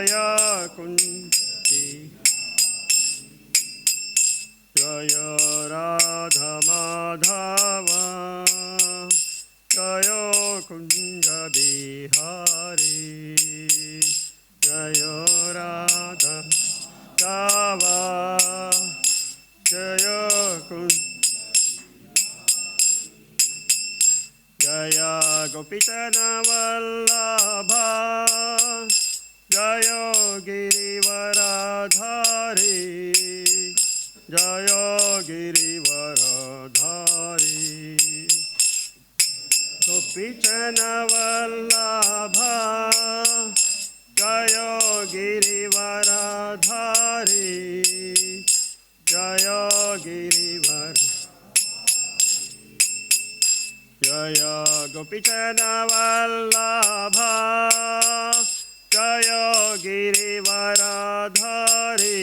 Jaya Kunti Jaya Radha Madhava Jaya Kunja Bihari Jaya Radha Madhava Jaya Kunja Jaya Gopitana Vallabha Jaya Girivaradhari Jaya Girivaradhari Gopitana Vallabha Jaya Girivaradhari Jaya Girivaradhari Jaya Gopitana Vallabha Jaya Girivaradhari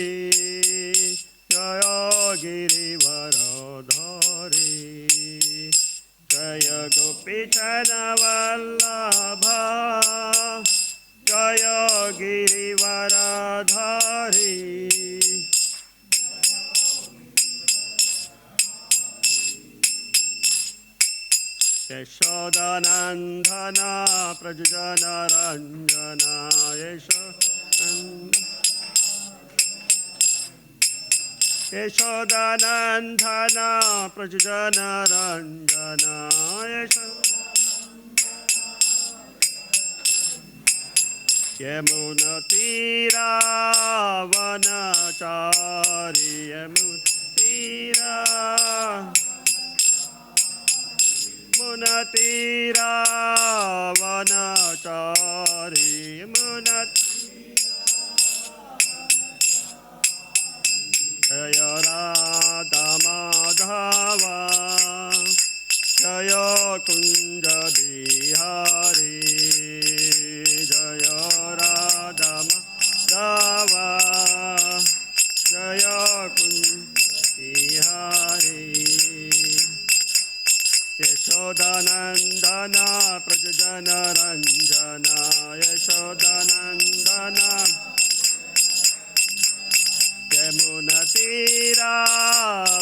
Jaya Girivaradhari Jaya Gopitana Vallabha Jaya Girivaradhari Yashodanandana Prajana Ranjana Yashodanandana Prajana Ranjana Yamuna Tira Vanachari Yamuna Tira Munatira Vanachari Jaya Radha Madhava Jaya Kunja Bihari Jaya Radha Madhava Jaya Kunja Bihari Yashodanandana Prajana Ranjana Yashodanandana Yamunatira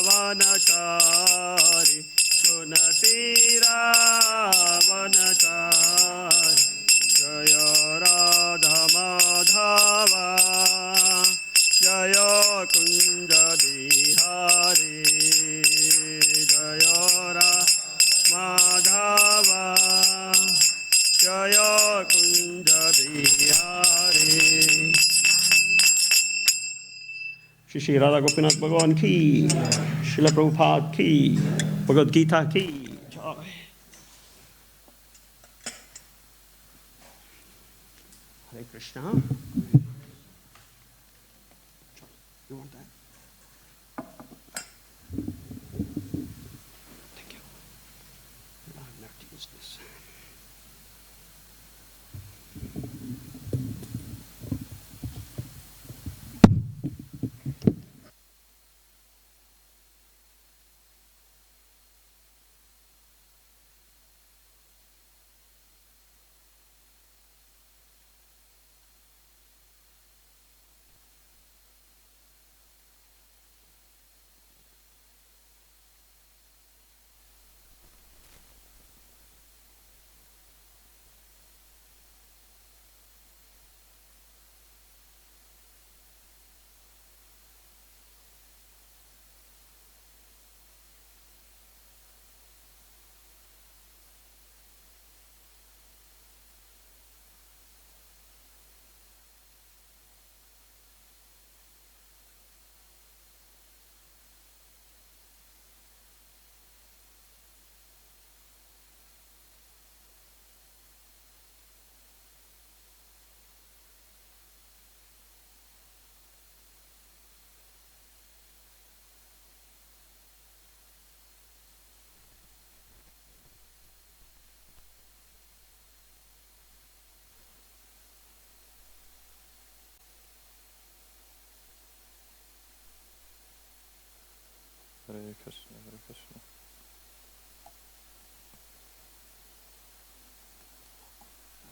Vanachari Munatira Vanachari Jaya Radha Madhava Jaya Kunja Bihari Jaya Radha Madhava Jaya Kunja Bihari Shri Radha Gopinath Bhagavan ki Srila Prabhupada ki Bhagavad Gita ki Jai. Hare Krishna. You want that? Thank you. I've never used this. Hare Krishna, Hare Krishna.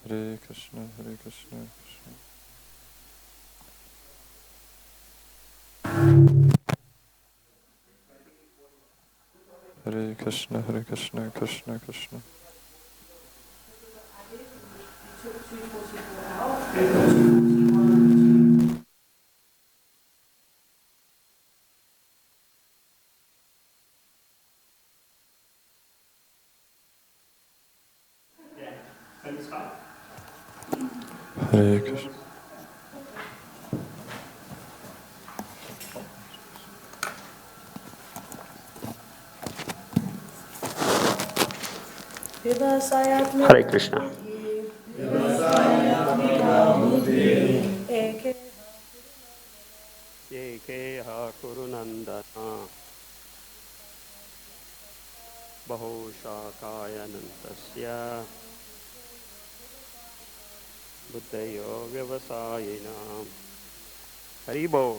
Hare Krishna, Hare Krishna, Krishna. Hare Krishna, Krishna Krishna. Can you start? Hare Krishna. Hare Krishna. Ekeha kurunandana bahushakayanantasya buddhayo vyavasayina. Haribol.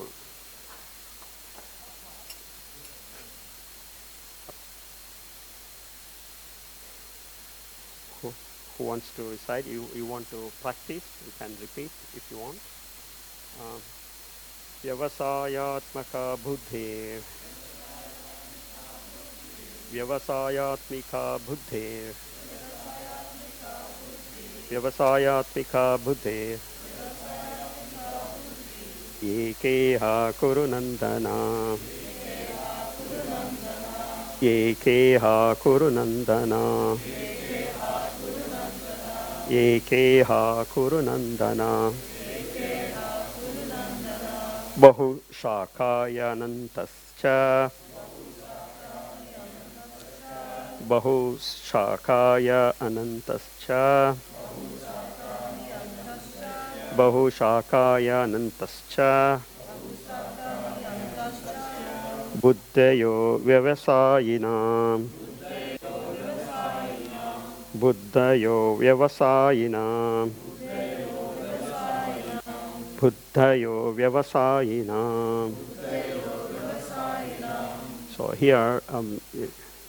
Who wants to recite? You want to practice? You can repeat if you want. Vyavasayatmaka buddhi. Vyavasayatmika buddhi. Vyavasayatmika buddhi. Ekeha kurunandana. Ekeha kurunandana. Ekeha kurunandana. Bahu shakayanantascha. Bahu shakaya anantascha. Bahu shakaya anantascha. Buddhayo vyavasayinam. Buddhayo vyavasayinam. Buddhayo vyavasayinam. So here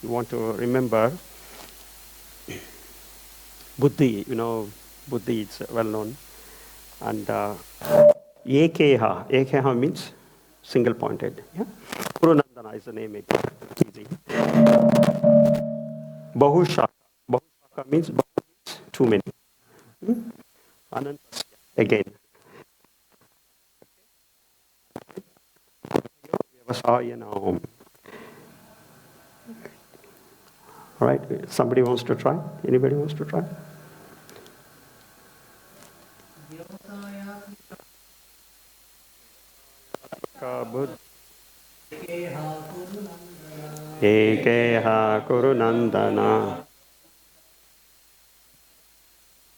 you want to remember Buddhi, Buddhi is well known. And Ekeha means single pointed. Yeah? Kurunandana is the name, it's easy. Bahushaka means too many. Anantasya, again. All right, somebody wants to try? Anybody wants to try? Ekeha kurunandana.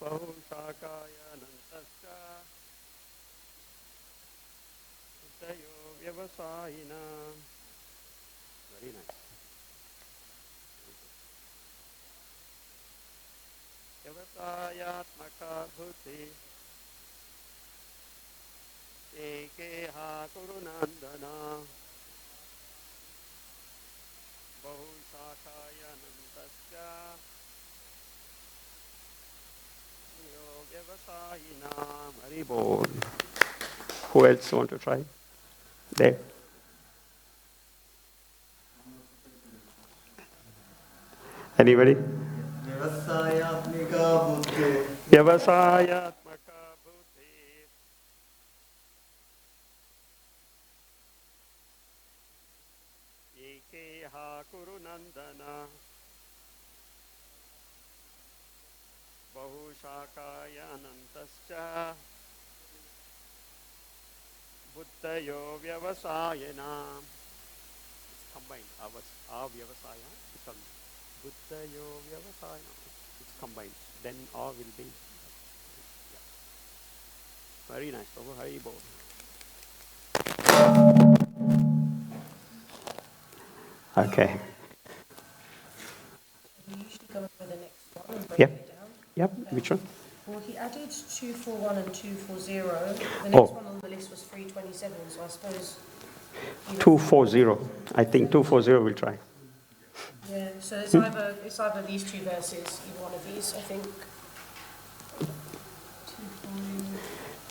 Bahushakaya anantasya. Buddhayo vyavasayina. Very nice. Vyavasayatmaka buddhi. Ekeha kurunandana. Bahushakaya anantasya. Vyavasayinam. Haribol. Who else want to try? There. Anybody? Vyavasayatmika buddhi. Vyavasayatmaka buddhi. Ekeha kurunandana. Bahushakaya anantascha. Buddhayo vyavasayena. It's combined. Vyavasaya becomes Buddhayo vyavasayena. It's combined. Then will be. Yeah. Very nice. Prabhu Haribol. Okay. We usually go over the next one and break Yep. it down. Yep. Which one? Well, he added 241 and 240. The next one on the list was 327, so I suppose... 240. I think 240 we'll try. Yeah, so it's either these two verses, either one of these, I think.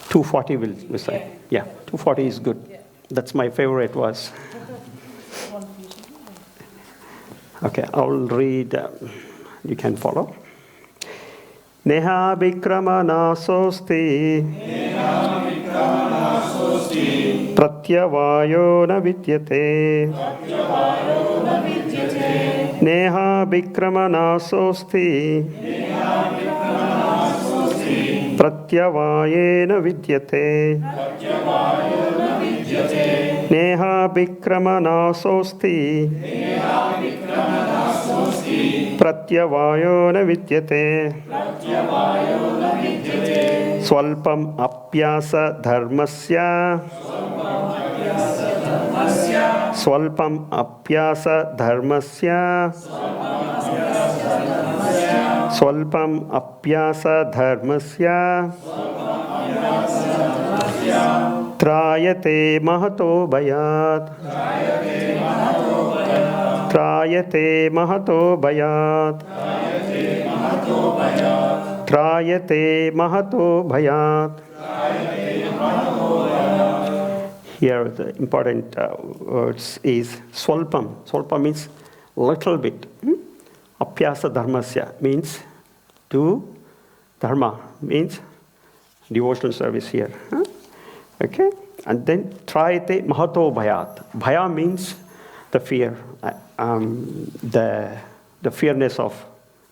240 we'll say. Yeah, 240 is good. That's my favorite verse. One for you. Okay, I'll read. You can follow. Neha Vikramana Sosti Pratyavayo na vidyate. Neha Vikramana Sosti Pratyavaye na vidyate. Neha Vikramana Sosti Pratyavayo na vidyate. Swalpam apyasa dharmasya. Swalpam apyasa dharmasya. Swalpam apyasa dharmasya. Trayate mahato bhayat. Trayate mahato bhayat. Trayate mahato bhayat. Here the important words is swalpam. Swalpam means little bit. Apyasa dharmasya means do dharma, means devotional service here. Okay? And then trayate mahato bhayat. Bhaya means the fear, the fearness of.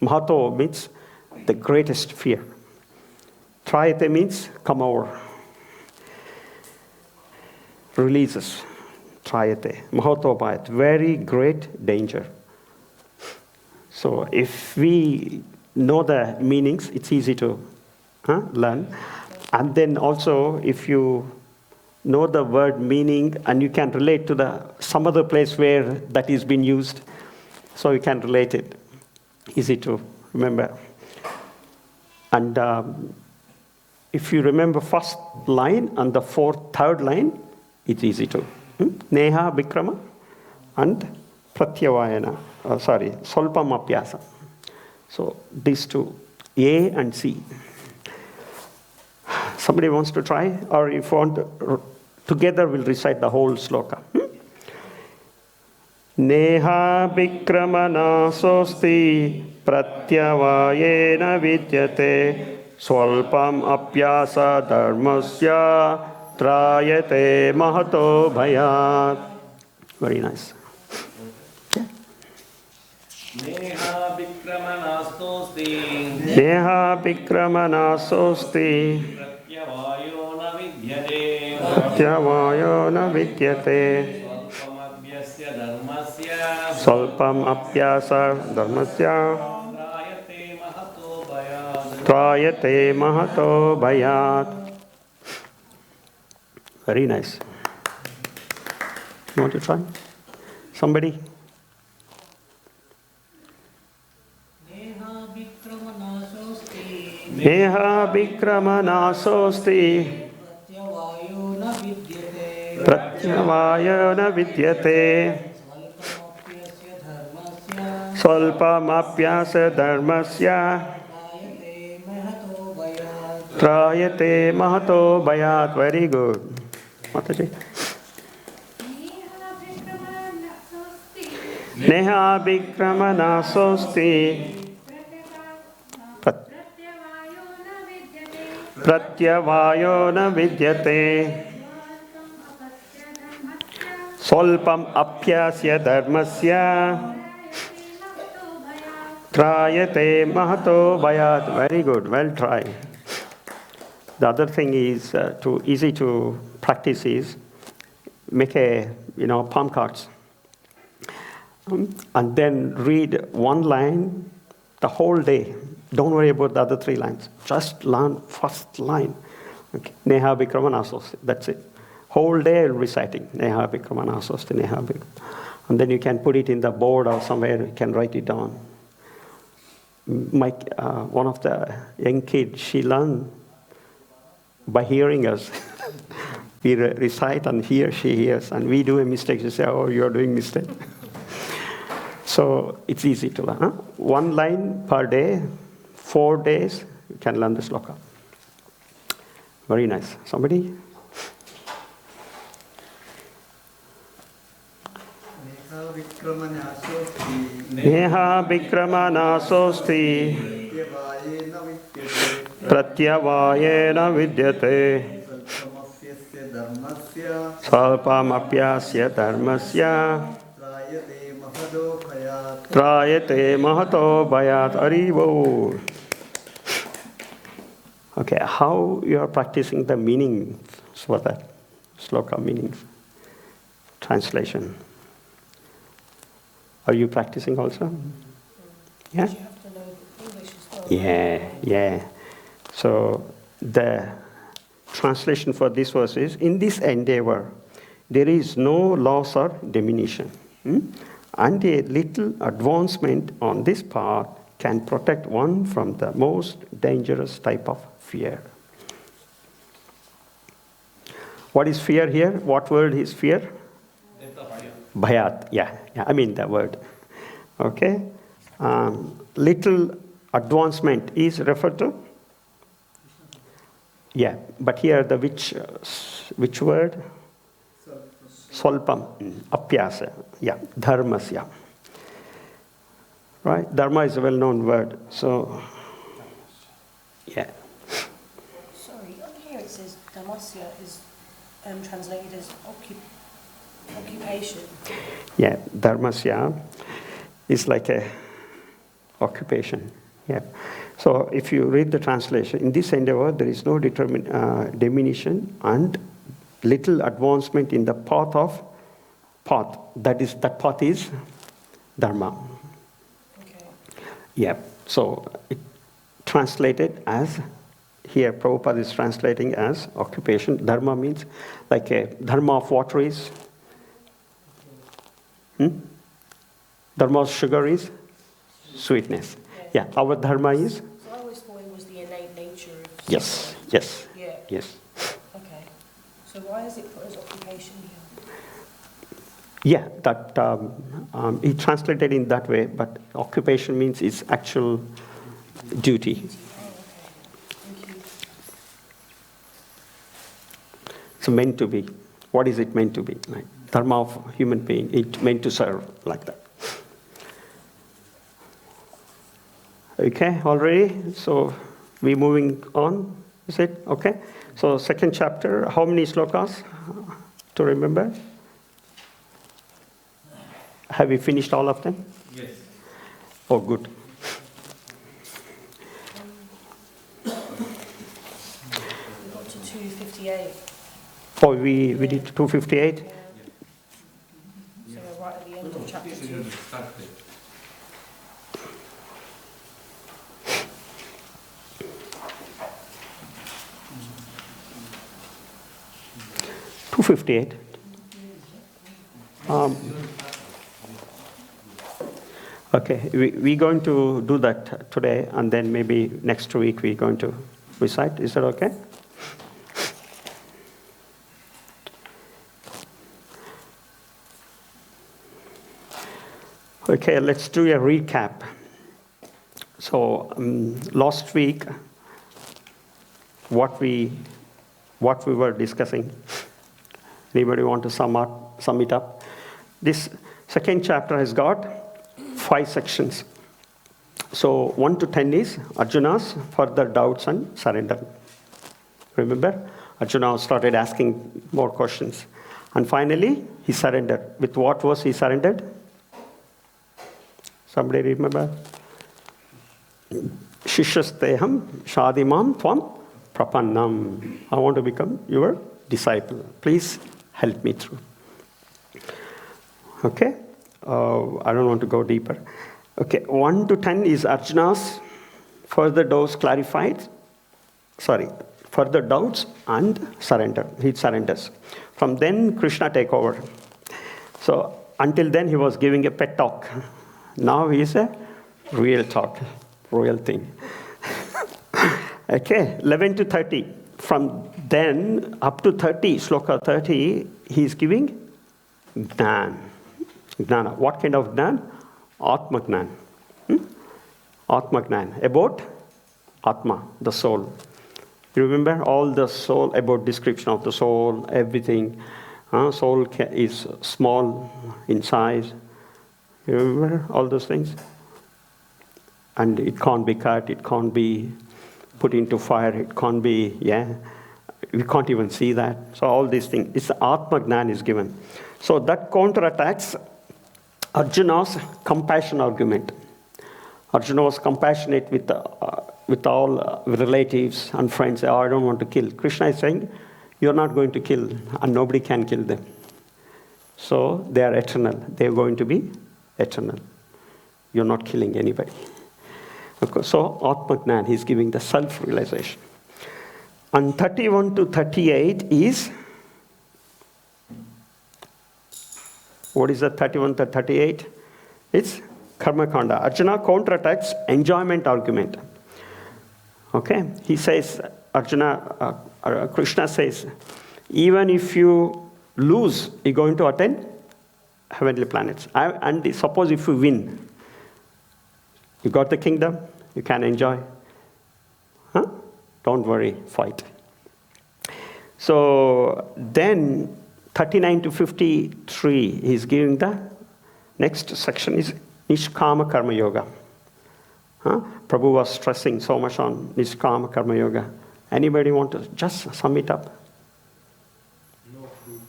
Mahato means the greatest fear. Trayate means come over. Releases. Trayate. Mahato bhayat. Very great danger. So if we know the meanings, it's easy to learn. And then also, if you know the word meaning and you can relate to some other place where that is being used, so you can relate it. Easy to remember. And if you remember first line and the third line, it's easy to. Neha Vikrama and Pratyavayana. Solpam Apyasa. So these two, A and C. Somebody wants to try? Or if you want to, together we'll recite the whole sloka. Neha Vikramana Sosti Pratyavayena Vidyate Swalpam Apyasa Dharmasya Trayate Mahato Bhayat. Very nice. Neha Vikramana Sosti Neha Vikramana Sosti Pratyavayo na vidyate Pratyavayo na vidyate Swalpamabhyasya dharmasya Salpam apyasa dharmasya Trayate mahato bhayat. Trayate mahato bhayat. Very nice. You want to try? Somebody? Neha Vikramana Sosti Neha Vikramana Sosti Pratyavayo na vidyate Pratyavayo na vidyate Svalpam apyasya dharmasya Salpam apyasa dharmasya Trayate mahato bhayat. Trayate mahato bhayat. Very good. Mataji. Neha Vikramana Sosti Pratyavayo na vidyate Solpam apyasya dharmasya Trayate mahato bhayat. Very good. Well tried. The other thing is easy to practice is make palm cards. And then read one line the whole day. Don't worry about the other 3 lines. Just learn first line. Okay. Neha Vikramana Sosti. That's it. Whole day reciting. Neha Vikramana Sosti, Neha Vikramana. And then you can put it in the board or somewhere. You can write it down. One of the young kids, she learned by hearing us. We recite and she hears. And we do a mistake. She says, oh, you're doing mistake. So it's easy to learn. 1 line per day, 4 days, you can learn the sloka. Very nice. Somebody? Neha Vikrama Nasosti Pratyavayena Vidyate Salpamapyasya Dharmasya Trayate Mahato Bhayat Arivo. Okay, how you are practicing the meanings for that sloka meanings? Translation. Are you practicing also? Yeah? You have to know English as well. Yeah. So the translation for this verse is, in this endeavor, there is no loss or diminution. And a little advancement on this path can protect one from the most dangerous type of fear. What is fear here? What word is fear? Bhayat. Yeah, I mean the word. Okay. Little advancement is referred to? Yeah, but here the which word? Solpam, apyasa. Yeah, dharmasya. Right? Dharma is a well-known word. So, yeah. Sorry, on here it says Dharmasya is translated as occupation. Yeah, dharmasya is like a occupation. Yeah. So if you read the translation, in this endeavor there is no diminution and little advancement in the path. That path is dharma. Okay. Yeah. So it translated as, here Prabhupada is translating as occupation. Dharma means like a dharma of water is. Dharma of sugar is sweetness. Yeah. Our dharma is. So I always thought it was the innate nature of. Yes. Yeah. Yes. Okay. So why is it put as occupation here? Yeah, that he translated in that way, but occupation means its actual duty. Oh, okay. Thank you. It's meant to be. What is it meant to be? Like dharma of human being, it's meant to serve like that. Okay, already? So we moving on, is it? Okay. So second chapter, how many slokas to remember? Have you finished all of them? Yes. Oh, good. We got to 258. Oh, we did 258? Yeah. So we're right at the end of chapter 2. 258. Okay, we're going to do that today, and then maybe next week we're going to recite. Is that okay? Okay, let's do a recap. So last week, what we were discussing. Anybody want to sum it up? This second chapter has got 5 sections. So 1 to 10 is Arjuna's further doubts and surrender. Remember? Arjuna started asking more questions. And finally, he surrendered. With what was he surrendered? Somebody remember? Shishasteham shadimam tvam prapannam. I want to become your disciple. Please help me through. Okay? I don't want to go deeper. Okay, 1 to 10 is Arjuna's further doubts clarified. Further doubts and surrender. He surrenders. From then, Krishna take over. So until then, he was giving a pet talk. Now he is a real talk, real thing. Okay, 11 to 30. From then up to 30, sloka 30, he is giving Jnana. Jnana. What kind of Jnana? Atma Jnana. Atma Jnana. About Atma, the soul. You remember all the soul, about description of the soul, everything. Soul is small in size, You remember all those things? And it can't be cut, it can't be put into fire, it can't be, we can't even see that. So all these things, it's the Atma Gnan is given. So that counterattacks Arjuna's compassion argument. Arjuna was compassionate with all relatives and friends. Oh, I don't want to kill. Krishna is saying, you're not going to kill, and nobody can kill them. So they are eternal. They're going to be eternal. You're not killing anybody. Okay, so Atmagnan, he's giving the self-realization. And 31 to 38 is, what is the 31 to 38? It's Karma Kanda. Arjuna counterattacks enjoyment argument. Okay, he says, Krishna says, even if you lose, you're going to attain heavenly planets. And suppose if you win, you got the kingdom, you can enjoy. Huh? Don't worry, fight. So then 39 to 53, he's giving the next section is Nishkama Karma Yoga. Huh? Prabhu was stressing so much on Nishkama Karma Yoga. Anybody want to just sum it up? No fruit,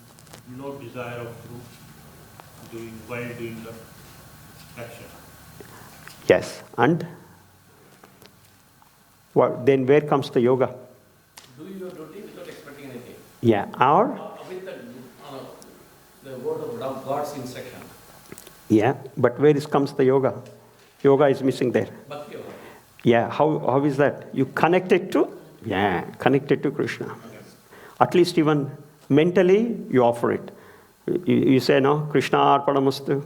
no desire of fruit while doing the action. Yes, and then where comes the yoga? Do your duty without expecting anything. Yeah, or? With the word of God's instruction. Yeah, but where comes the yoga? Yoga is missing there. Bhakti yoga. Yeah, how is that? You connect it to? Yeah, connect it to Krishna. Okay. At least even mentally, you offer it. You say, no, Krishna Arpanamastu.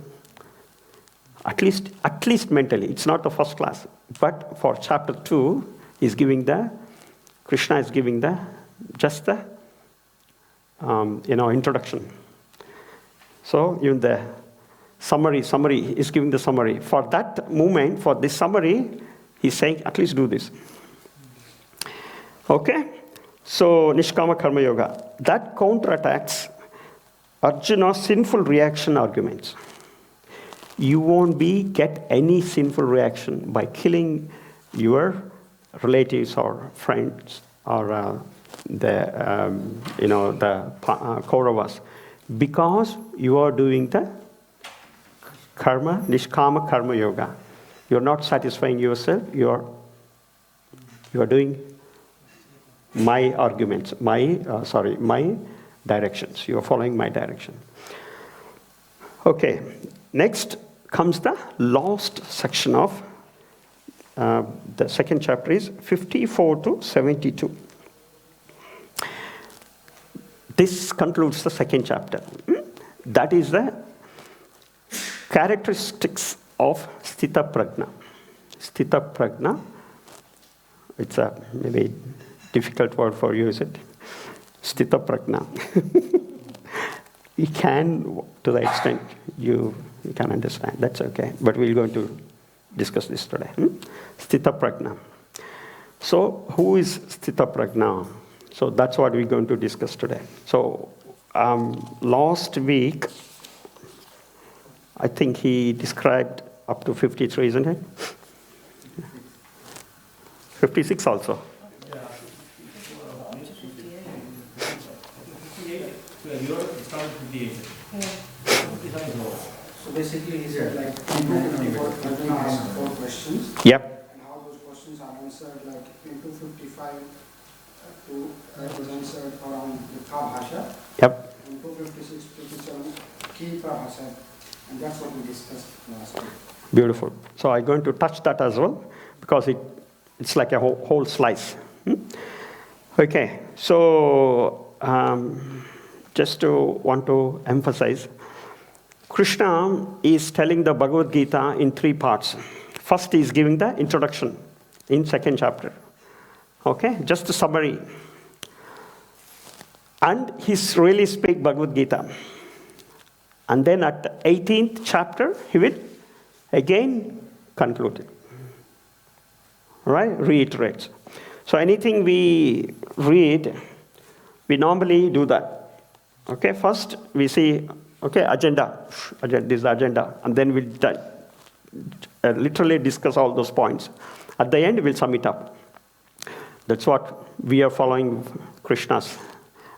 At least mentally. It's not the first class. But for chapter 2, Krishna is giving just the introduction. So even the summary is giving the summary. For that moment, for this summary, he's saying, at least do this. Okay? So, Nishkama Karma Yoga. That counterattacks Arjuna's sinful reaction arguments. You won't get any sinful reaction by killing your relatives or friends or the Kauravas, because you are doing the karma, Nishkama Karma Yoga. You're not satisfying yourself. You are doing my arguments, my directions. You are following my direction. Okay. Next comes the last section of the second chapter is 54 to 72. This concludes the second chapter. That is the characteristics of Sthita Prajna. Sthita Prajna, it's a maybe difficult word for you, is it? Sthita Prajna. You can, to the extent you can understand, that's okay. But we're going to discuss this today. Sthita Prajna. So, who is Sthita Prajna? So, that's what we're going to discuss today. So, last week, I think he described up to 53, isn't it? 56 also. So basically, he said like Arjuna asked 4 questions. Yep. And how those questions are answered, like in 255, it was answered around the Ka Bhasha. Yep. In 256, 257, Ki Prabhasa. And that's what we discussed last week. Beautiful. So I'm going to touch that as well, because it's like a whole slice. Okay. So just to want to emphasize, Krishna is telling the Bhagavad Gita in 3 parts. First, he is giving the introduction in second chapter. Okay, just a summary. And he's really speak Bhagavad Gita. And then at the 18th chapter, he will again conclude it. Right? Reiterates. So anything we read, we normally do that. Okay, first we see Okay, agenda. This is the agenda. And then we'll literally discuss all those points. At the end, we'll sum it up. That's what we are following Krishna's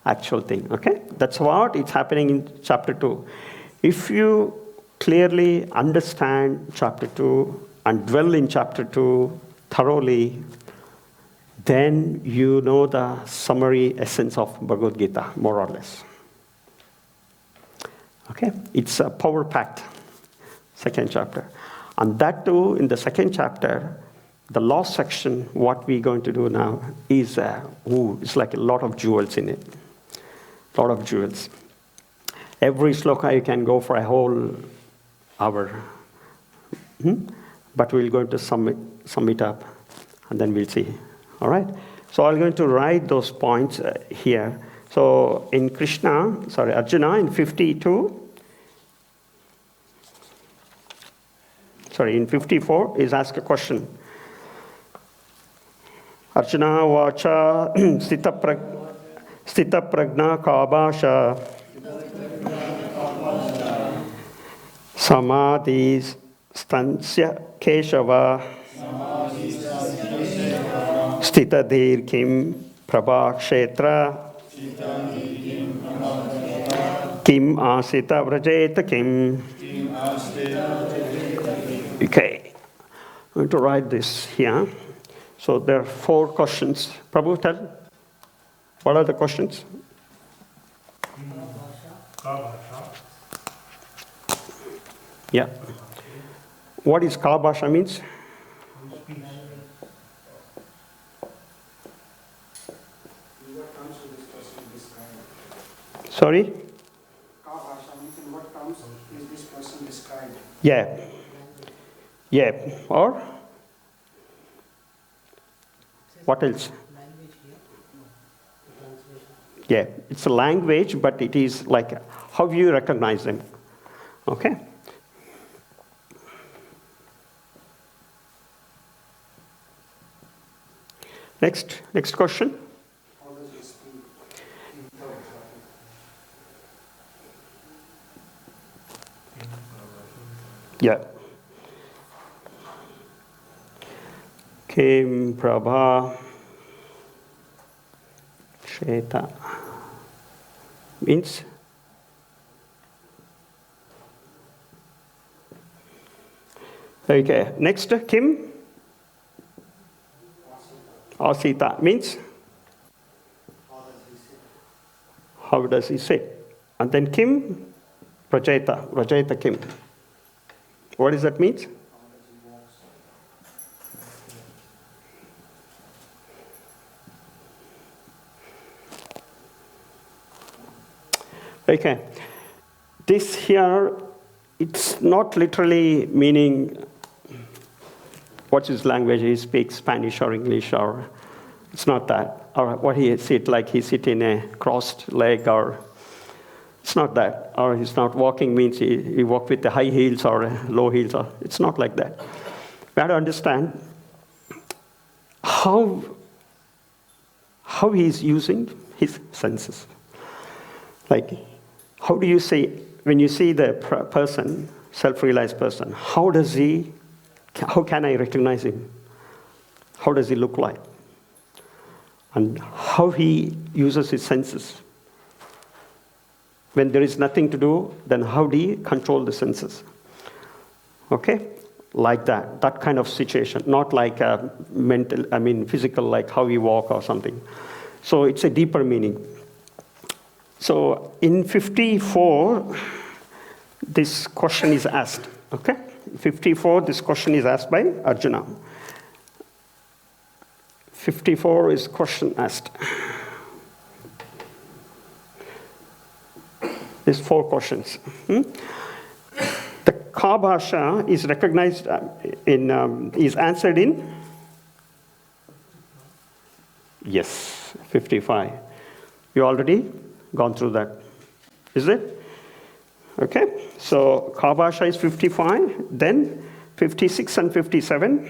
actual thing. Okay? That's what is happening in chapter 2. If you clearly understand chapter 2 and dwell in chapter 2 thoroughly, then you know the summary essence of Bhagavad Gita, more or less. Okay? It's a power-packed second chapter. And that too, in the second chapter, the last section, what we're going to do now is, it's like a lot of jewels in it. A lot of jewels. Every sloka you can go for a whole hour. But we're going to sum it up, and then we'll see. All right? So I'm going to write those points here. So in Arjuna in 54 is asked a question. Arjuna vacha stita pragna kabasha samadhi stansya keshava stita dhir kim prabha kshetra kim asita vrajeta kim. Okay, I'm going to write this here. So there are 4 questions. Prabhu, tell. What are the questions? Yeah. What is Ka Bhasha means? What comes to this person described? Sorry? Ka Bhasha means in what comes is this person described? Yeah. Yeah. Or? What else? Yeah, it's a language, but it is like how you recognize them. Okay? Next question. How does he speak? Yeah. Kim Prabha Sheta means okay. Next, Kim Asita means how does he say? And then Kim Rajeta Kim. What does that mean? Okay, this here, it's not literally meaning what's his language, he speaks Spanish or English, or it's not that. Or what he sit, like he sit in a crossed leg, or it's not that. Or he's not walking means he walk with the high heels or low heels, or it's not like that. We have to understand how he's using his senses. Like, how do you say, when you see the person, self-realized person, how can I recognize him? How does he look like? And how he uses his senses. When there is nothing to do, then how do you control the senses? Okay? Like that kind of situation. Not like a physical, like how you walk or something. So it's a deeper meaning. So in 54, this question is asked, okay? 54, this question is asked by Arjuna. 54 is question asked. There's 4 questions. The Ka Bhasha is recognized is answered in? Yes, 55. You already gone through that, is it? Okay, so Ka Bhasha is 55, then 56 and 57.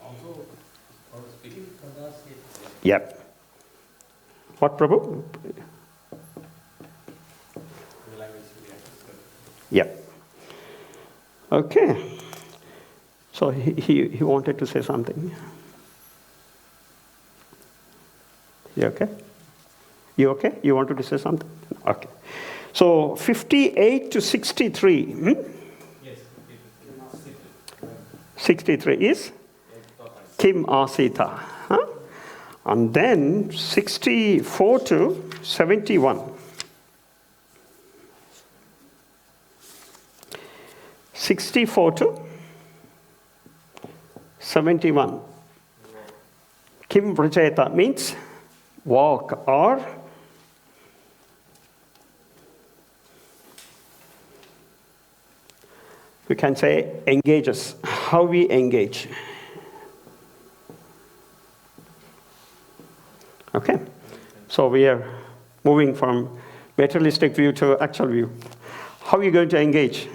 Also, for speaking. Yep. What, Prabhu? Yeah. Okay. So he wanted to say something. You okay? You okay? You wanted to say something? Okay. So 58 to 63. Yes. 63 is Kim Asita. Huh? And then 64 to 71. 64 to 71. Kim Vrajeta means walk, or we can say engages, how we engage. Okay? So we are moving from materialistic view to actual view. How are you going to engage?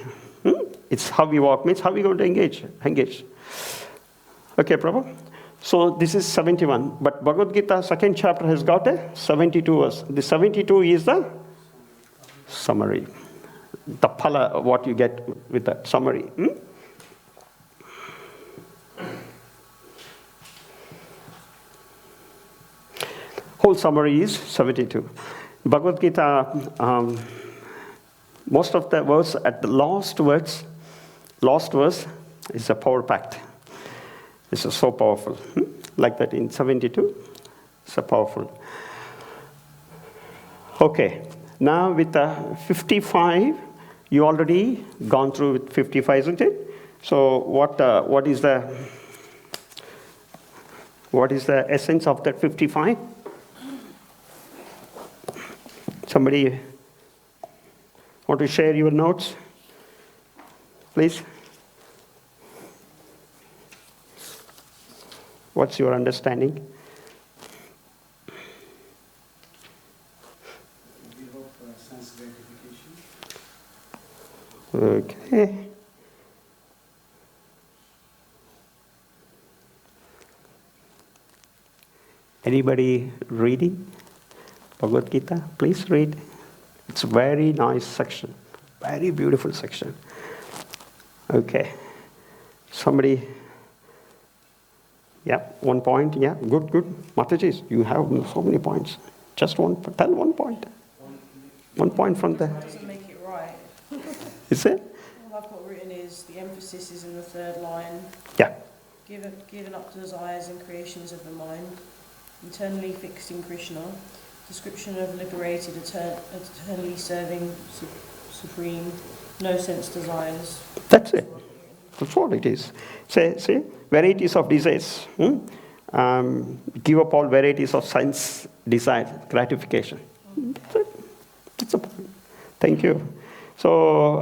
It's how we walk means how are we going to engage? Engage. Okay, Prabhu? So this is 71. But Bhagavad Gita, second chapter, has got a 72 verse. The 72 is the summary. The phala, what you get with that summary. Whole summary is 72. Bhagavad Gita, most of the verse at the last verse is a power packed. This is so powerful. Like that in 72, so powerful. Okay, now with the 55, you already gone through with 55, isn't it? So what is the essence of that 55? Somebody want to share your notes, please? What's your understanding? Give up sense gratification. Okay. Anybody reading Bhagavad Gita? Please read. It's a very nice section. Very beautiful section. Okay. Somebody... Yeah, 1 point. Yeah, good. Mataji, you have so many points. Just tell 1 point. 1 point from there. That doesn't make it right. Is it? All I've got written is the emphasis is in the third line. Yeah. Given up to desires and creations of the mind, internally fixed in Krishna, description of liberated, eternally serving supreme, no sense desires. That's it. That's what it is. See, varieties of desires. Give up all varieties of sense desire, gratification. That's a point. Thank you. So,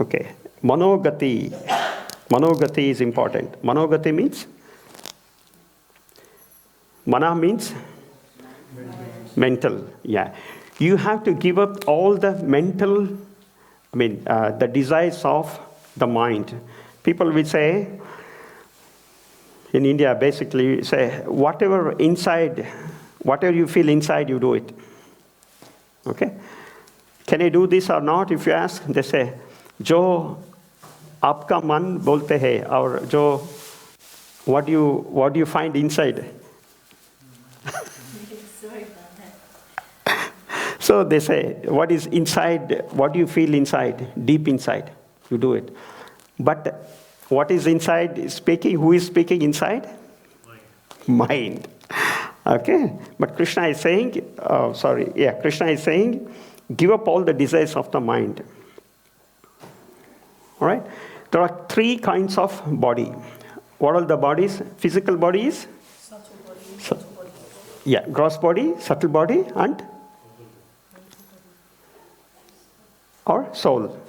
okay, Manogati. Manogati is important. Manogati means? Mana means? Mental, yeah. You have to give up all the mental, the desires of the mind. People will say, in India, basically say, whatever you feel inside, you do it. Okay? Can I do this or not? If you ask, they say, Jo aapka man bolte hai, or Jo, what do you find inside? So they say, what is inside, what do you feel inside, deep inside, you do it. But what is inside speaking, who is speaking inside? Mind. Okay, but Krishna is saying, Krishna is saying, give up all the desires of the mind. All right, there are 3 kinds of body. What are the bodies? Physical bodies? Subtle body, subtle body. Yeah, gross body, subtle body, and? Or soul.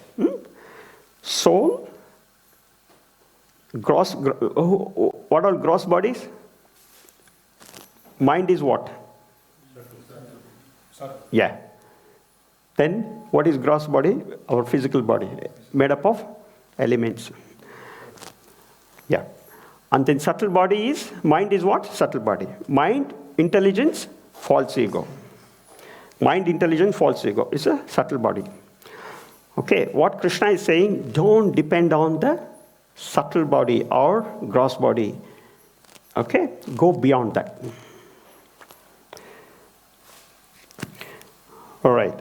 Soul, what are gross bodies? Mind is what? Yeah. Then what is gross body? Our physical body, made up of elements. Yeah. And then subtle body is, mind is what? Subtle body. Mind, intelligence, false ego. Mind, intelligence, false ego is a subtle body. Okay, what Krishna is saying, don't depend on the subtle body or gross body. Okay, go beyond that. All right.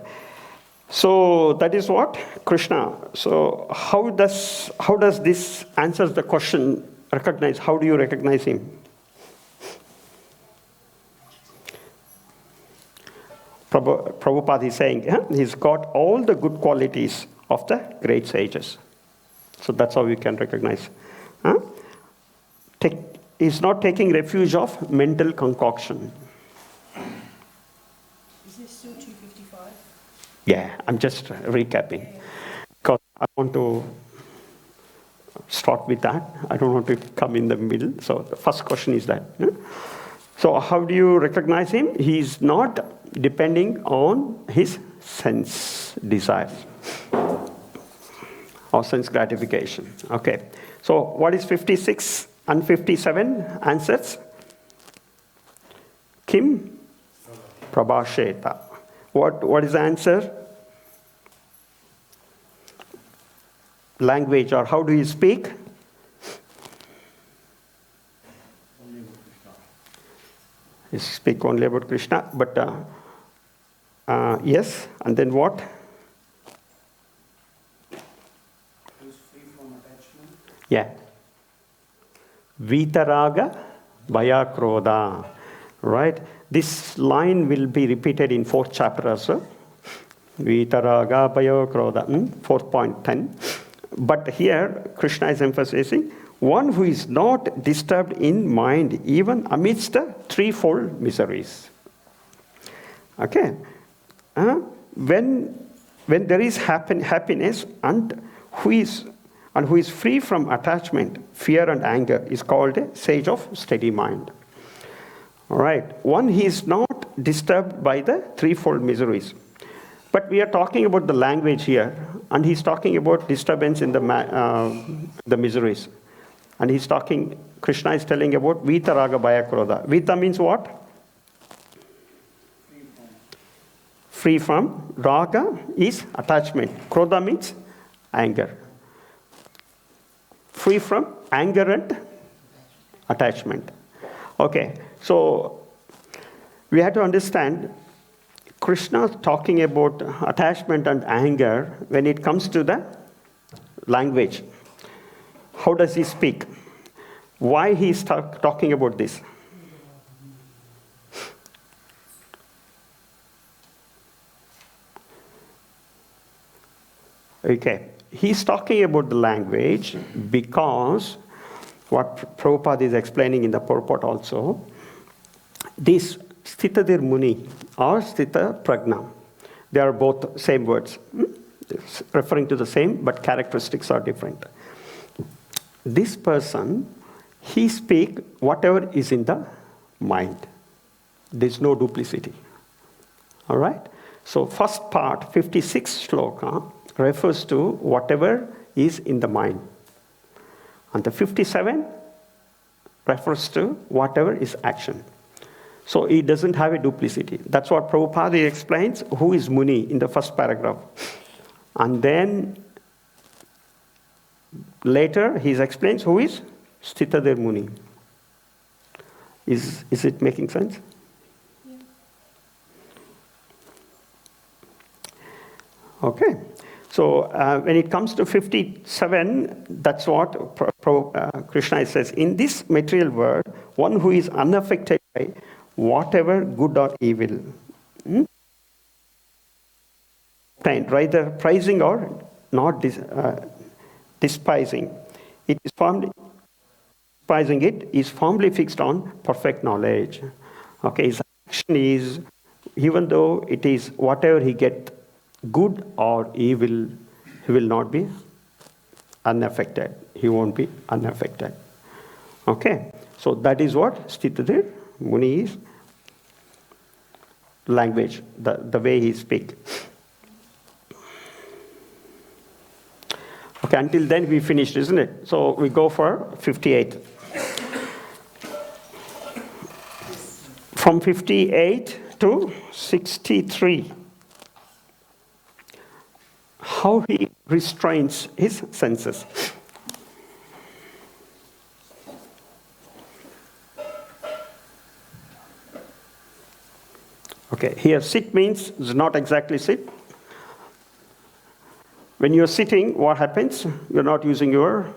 So that is what Krishna. So how does this answers the question? Recognize. How do you recognize him? Prabhupada is saying he's got all the good qualities of the great sages. So that's how we can recognize. He's not taking refuge of mental concoction. Is this still 255? Yeah, I'm just recapping. Because I want to start with that. I don't want to come in the middle. So the first question is that. So how do you recognize him? He's not depending on his sense desires or sense gratification. Okay. So what is 56 and 57 answers? Kim Prabhasheta. What is the answer? Language, or how do you speak? You speak only about Krishna, but yes, and then what? Who's free from attachment? Yeah. Vitaraga Bhaya Krodha. Right? This line will be repeated in 4th chapter as well. Vitaraga Bhaya Krodha, 4.10. But here, Krishna is emphasizing one who is not disturbed in mind even amidst the threefold miseries. Okay? When there is happiness and who is free from attachment, fear and anger is called a sage of steady mind. All right. One, he is not disturbed by the threefold miseries. But we are talking about the language here, and he's talking about disturbance in the miseries. And he's talking, Krishna is telling about Vita Raga Bhaya Krodha. Vita means what? Free from. Raga is attachment. Krodha means anger. Free from anger and attachment. Okay, so we have to understand Krishna talking about attachment and anger when it comes to the language. How does he speak? Why he is talking about this? Okay, he's talking about the language because what Prabhupada is explaining in the purport also, this Sthitadir Muni or Sthita Prajna, they are both same words, referring to the same, but characteristics are different. This person, he speaks whatever is in the mind. There's no duplicity. All right? So first part, 56 shloka, refers to whatever is in the mind. And the 57 refers to whatever is action. So it doesn't have a duplicity. That's what Prabhupada explains, who is Muni in the first paragraph. And then later he explains who is Sthitadir Muni. Is it making sense? Yeah. Okay. So when it comes to 57, that's what Krishna says. In this material world, one who is unaffected by whatever good or evil, either praising or not despising, it is despising it is firmly fixed on perfect knowledge. Okay, his action is, even though it is whatever he gets, good or evil, he will not be unaffected. He won't be unaffected. Okay, so that is what Sthitadir Muni is. Language, the way he speaks. Okay, until then we finished, isn't it? So we go for 58. From 58 to 63. How he restrains his senses. Okay, here sit means it's not exactly sit. When you're sitting, what happens? You're not using your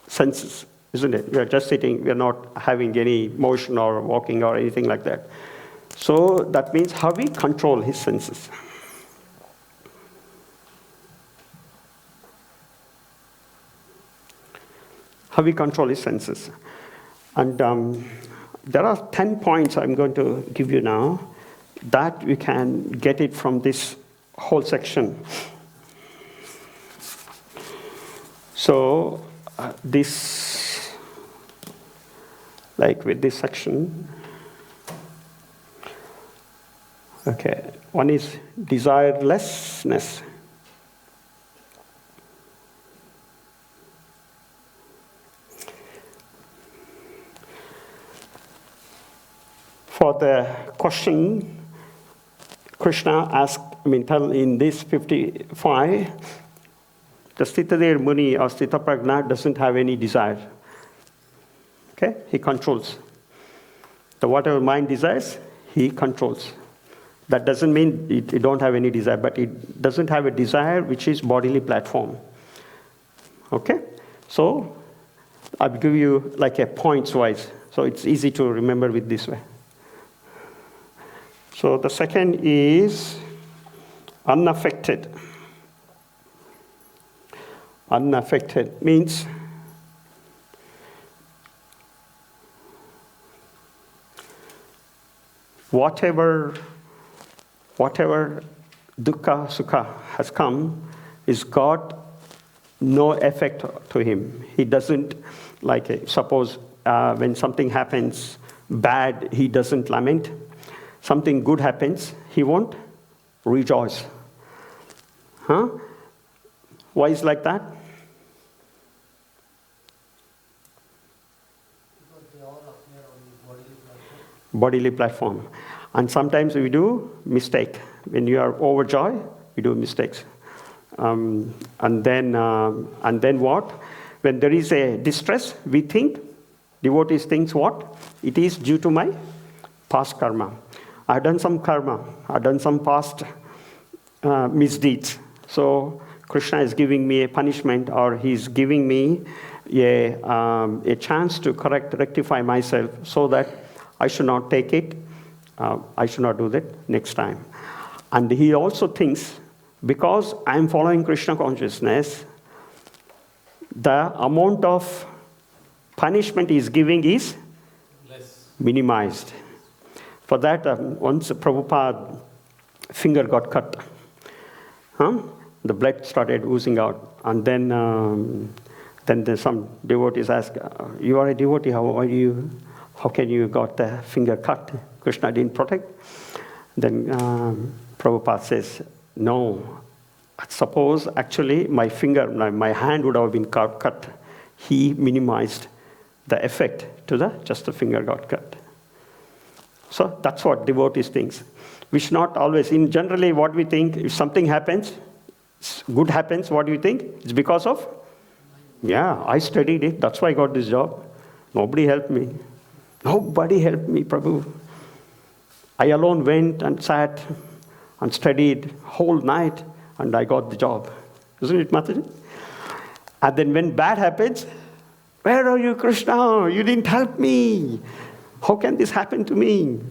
senses, isn't it? You're just sitting, we're not having any motion or walking or anything like that. So that means how we control his senses. How we control his senses. And there are 10 points I'm going to give you now that we can get it from this whole section. So this, like with this section, okay, one is desirelessness. For the question, Krishna asked, tell in this 55, the Sthitadir Muni or Sthitaprajna doesn't have any desire. Okay? He controls. The whatever mind desires, he controls. That doesn't mean it don't have any desire, but it doesn't have a desire which is bodily platform. Okay? So, I'll give you like a points wise. So it's easy to remember with this way. So the second is unaffected. Unaffected means whatever dukkha, sukha has come is got no effect to him. He doesn't, suppose when something happens bad, he doesn't lament. Something good happens, he won't rejoice. Huh? Why is like that? Because they all appear on the bodily platform. Bodily platform. And sometimes we do mistake. When you are overjoyed, we do mistakes. And then what? When there is a distress, we think, devotees think what? It is due to my past karma. I've done some karma. I've done some past misdeeds. So Krishna is giving me a punishment, or he's giving me a chance to rectify myself, so that I should not take it. I should not do that next time. And he also thinks, because I'm following Krishna consciousness, the amount of punishment he's giving is Less. minimized. For that, once Prabhupada's finger got cut, the blood started oozing out. And then there's some devotees ask, you are a devotee, how can you got the finger cut? Krishna didn't protect. Then Prabhupada says, no, suppose actually my hand would have been cut. He minimized the effect to just the finger got cut. So that's what devotees think. We should not always, generally what we think, if something happens, good happens, what do you think? It's because of, I studied it, that's why I got this job. Nobody helped me. Nobody helped me, Prabhu. I alone went and sat and studied whole night, and I got the job. Isn't it, Mataji? And then when bad happens, where are you, Krishna? You didn't help me. How can this happen to me?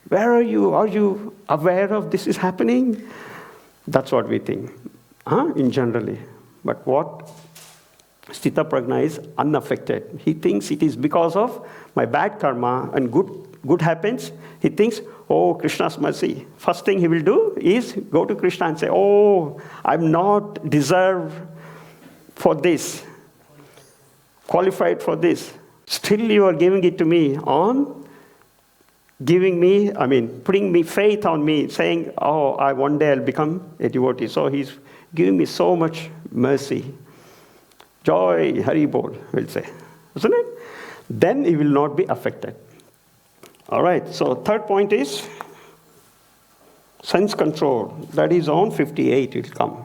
Where are you? Are you aware of this is happening? That's what we think, in generally. But what Sthita Prajna is unaffected. He thinks it is because of my bad karma, and good happens. He thinks, oh, Krishna's mercy. First thing he will do is go to Krishna and say, oh, I'm not deserved for this, qualified for this. Still you are giving it to me on giving me, putting me faith on me, saying, oh, one day I'll become a devotee. So he's giving me so much mercy. Joy, Hari Bol, we'll say. Isn't it? Then he will not be affected. All right, so third point is sense control. That is on 58, it will come.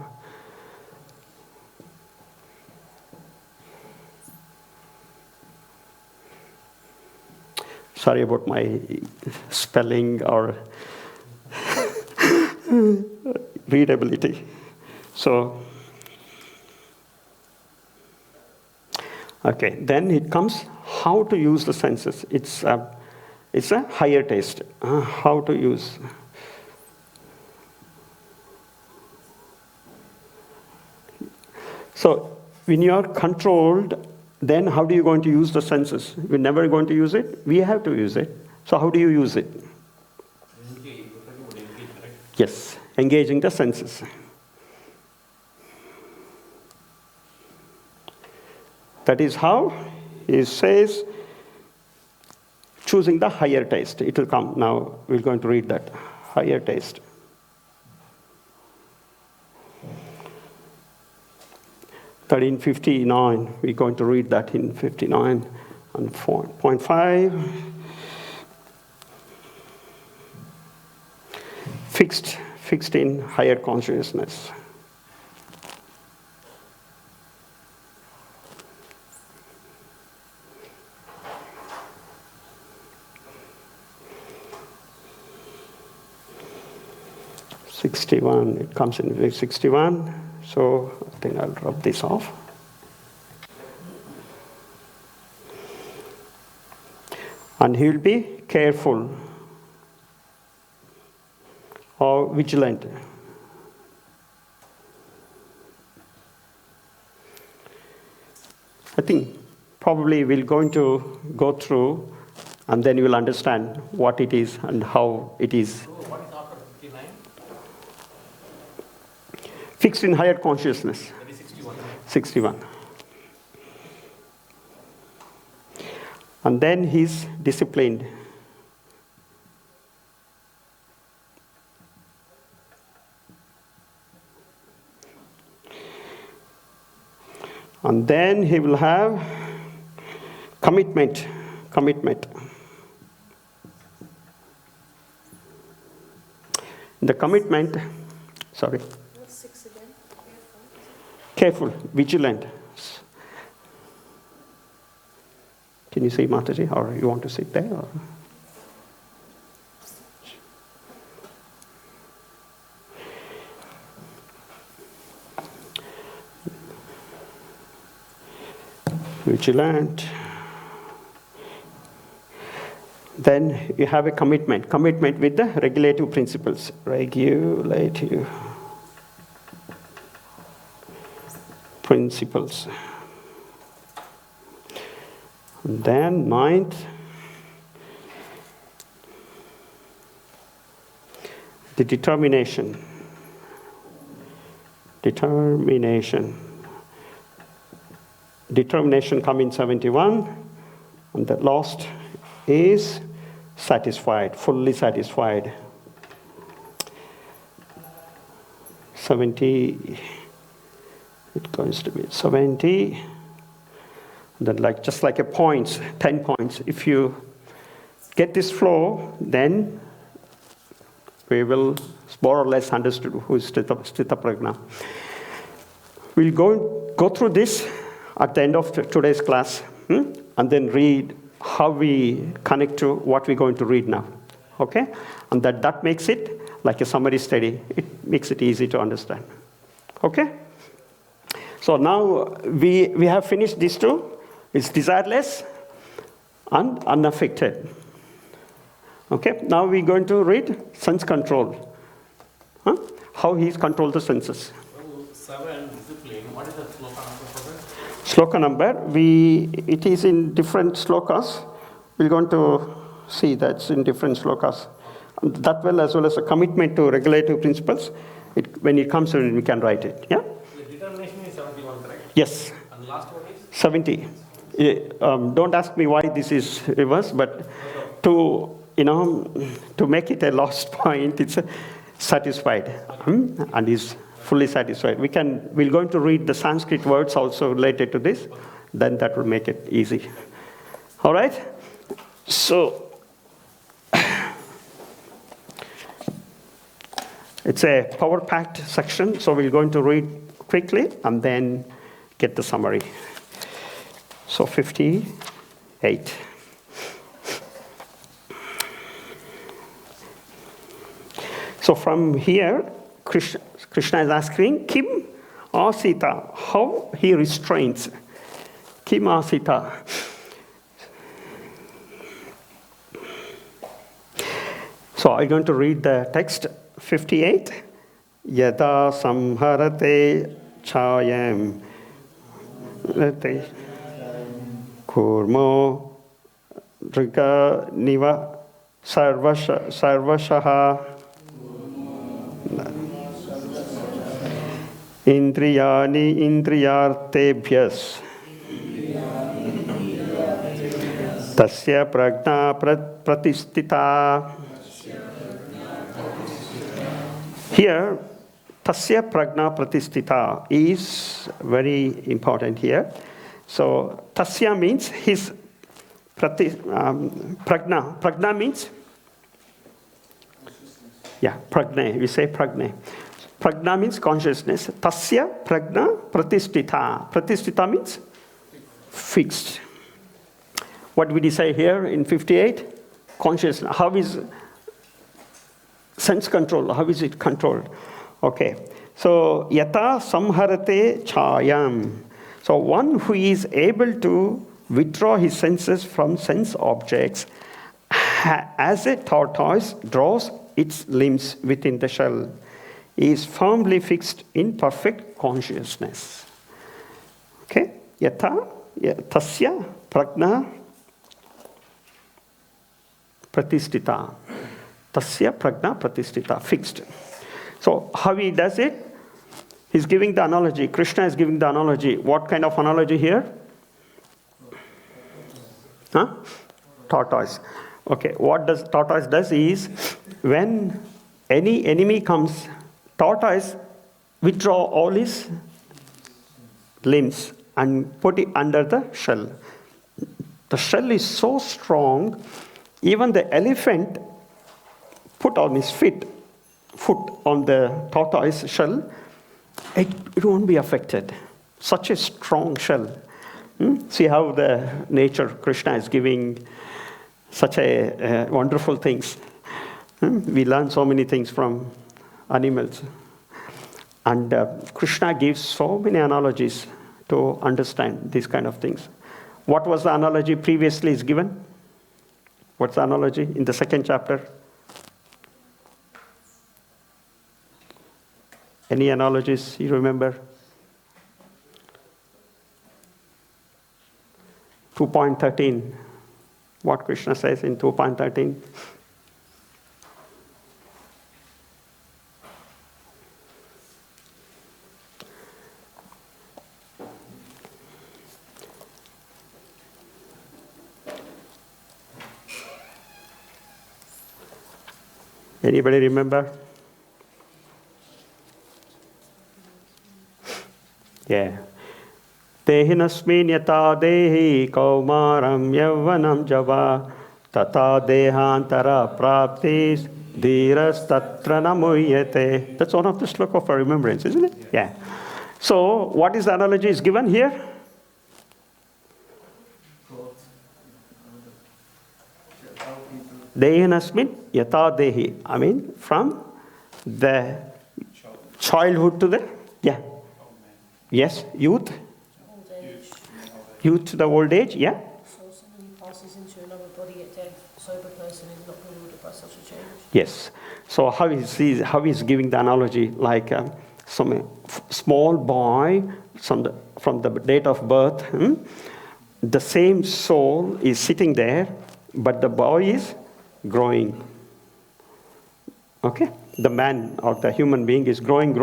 Sorry about my spelling or readability. So, okay, then it comes how to use the senses. It's a higher taste. How to use. So, when you are controlled, then how do you going to use the senses? We're never going to use it. We have to use it. So how do you use it? Engage, you're talking about engage, right? Yes, engaging the senses. That is how he says choosing the higher taste. It will come now. We're going to read that higher taste. That in 59, we're going to read that in 59 and 4.5. Fixed in higher consciousness. It comes in 61. So I think I'll rub this off. And he will be careful or vigilant. I think probably we're going to go through and then you will understand what it is and how it is. So what is after 59? Fixed in higher consciousness. That is 61. 61. And then he's disciplined. And then he will have commitment. The commitment, sorry. What's 6 again? Careful, vigilant. Can you see Mataji, or you want to sit there? Or? Vigilant. Then you have a commitment with the regulative principles. Regulative principles. And then 9th, the determination. Determination come in 71, and the last is satisfied, fully satisfied. 70, it goes to be 70. Then just like a points, 10 points. If you get this flow, then we will more or less understood who is Sthita Prajna. We'll go through this at the end of today's class, and then read how we connect to what we're going to read now. Okay? And that makes it like a summary study. It makes it easy to understand. Okay? So now we have finished these two. It's desireless and unaffected. Okay, now we're going to read sense control. How he's controlled the senses. So 7, discipline. What is the sloka number for that? Sloka number, it is in different slokas. We're going to see that's in different slokas. And that well as a commitment to regulative principles. When it comes in, we can write it. Yeah? The determination is 71, correct? Yes. And last one is? 70. Don't ask me why this is reverse, but to make it a lost point, it's satisfied, and is fully satisfied. We're going to read the Sanskrit words also related to this, then that will make it easy. All right? So, It's a power-packed section, so we're going to read quickly and then get the summary. So 58. So from here, Krishna is asking, Kim Asita, how he restrains. Kim Asita. So I'm going to read the text 58. Yada samharate chayam kurmo driga niva sarvashaha Indriyani indriyartebhyas tasya prajna pratistita. Here, tasya prajna pratistita is very important here. So, tasya means his prajna. Prajna means? Yeah, prajna. We say prajna. Prajna means consciousness. Tasya prajna pratistita. Pratistita means fixed. What did we say here in 58? Consciousness. How is sense control? How is it controlled? Okay. So, yata samharate chayam. So, one who is able to withdraw his senses from sense objects as a tortoise draws its limbs within the shell, is firmly fixed in perfect consciousness. Okay? Yata, tasya, prajna, pratistita. Tasya, prajna, pratistita. Fixed. So, how he does it? He's giving the analogy. Krishna is giving the analogy. What kind of analogy here? Huh? Tortoise. Okay, what does tortoise does is, when any enemy comes, tortoise withdraw all his limbs and put it under the shell. The shell is so strong, even the elephant put on his foot on the tortoise shell, it won't be affected. Such a strong shell. See how the nature, Krishna is giving such a wonderful things. We learn so many things from animals. And Krishna gives so many analogies to understand these kind of things. What was the analogy previously is given? What's the analogy in the second chapter? Any analogies you remember? 2.13. What Krishna says in 2.13? Anybody remember? Yeah. Dehinasmin yata dehi kaumaram yavvanam java tata dehantara praptis dhiras tatra namuyate. That's one of the sloka for remembrance, isn't it? Yeah. So, what is the analogy is given here? Dehinasmin yata dehi. I mean, from the childhood to the, yeah. Yes, youth. Old age. Youth to the old age, yeah. So someone who passes into another body at death, sober person is not rewarded by such a change. Yes. So how is giving the analogy like some small boy from the date of birth, the same soul is sitting there, but the boy is growing. Okay? The man or the human being is growing.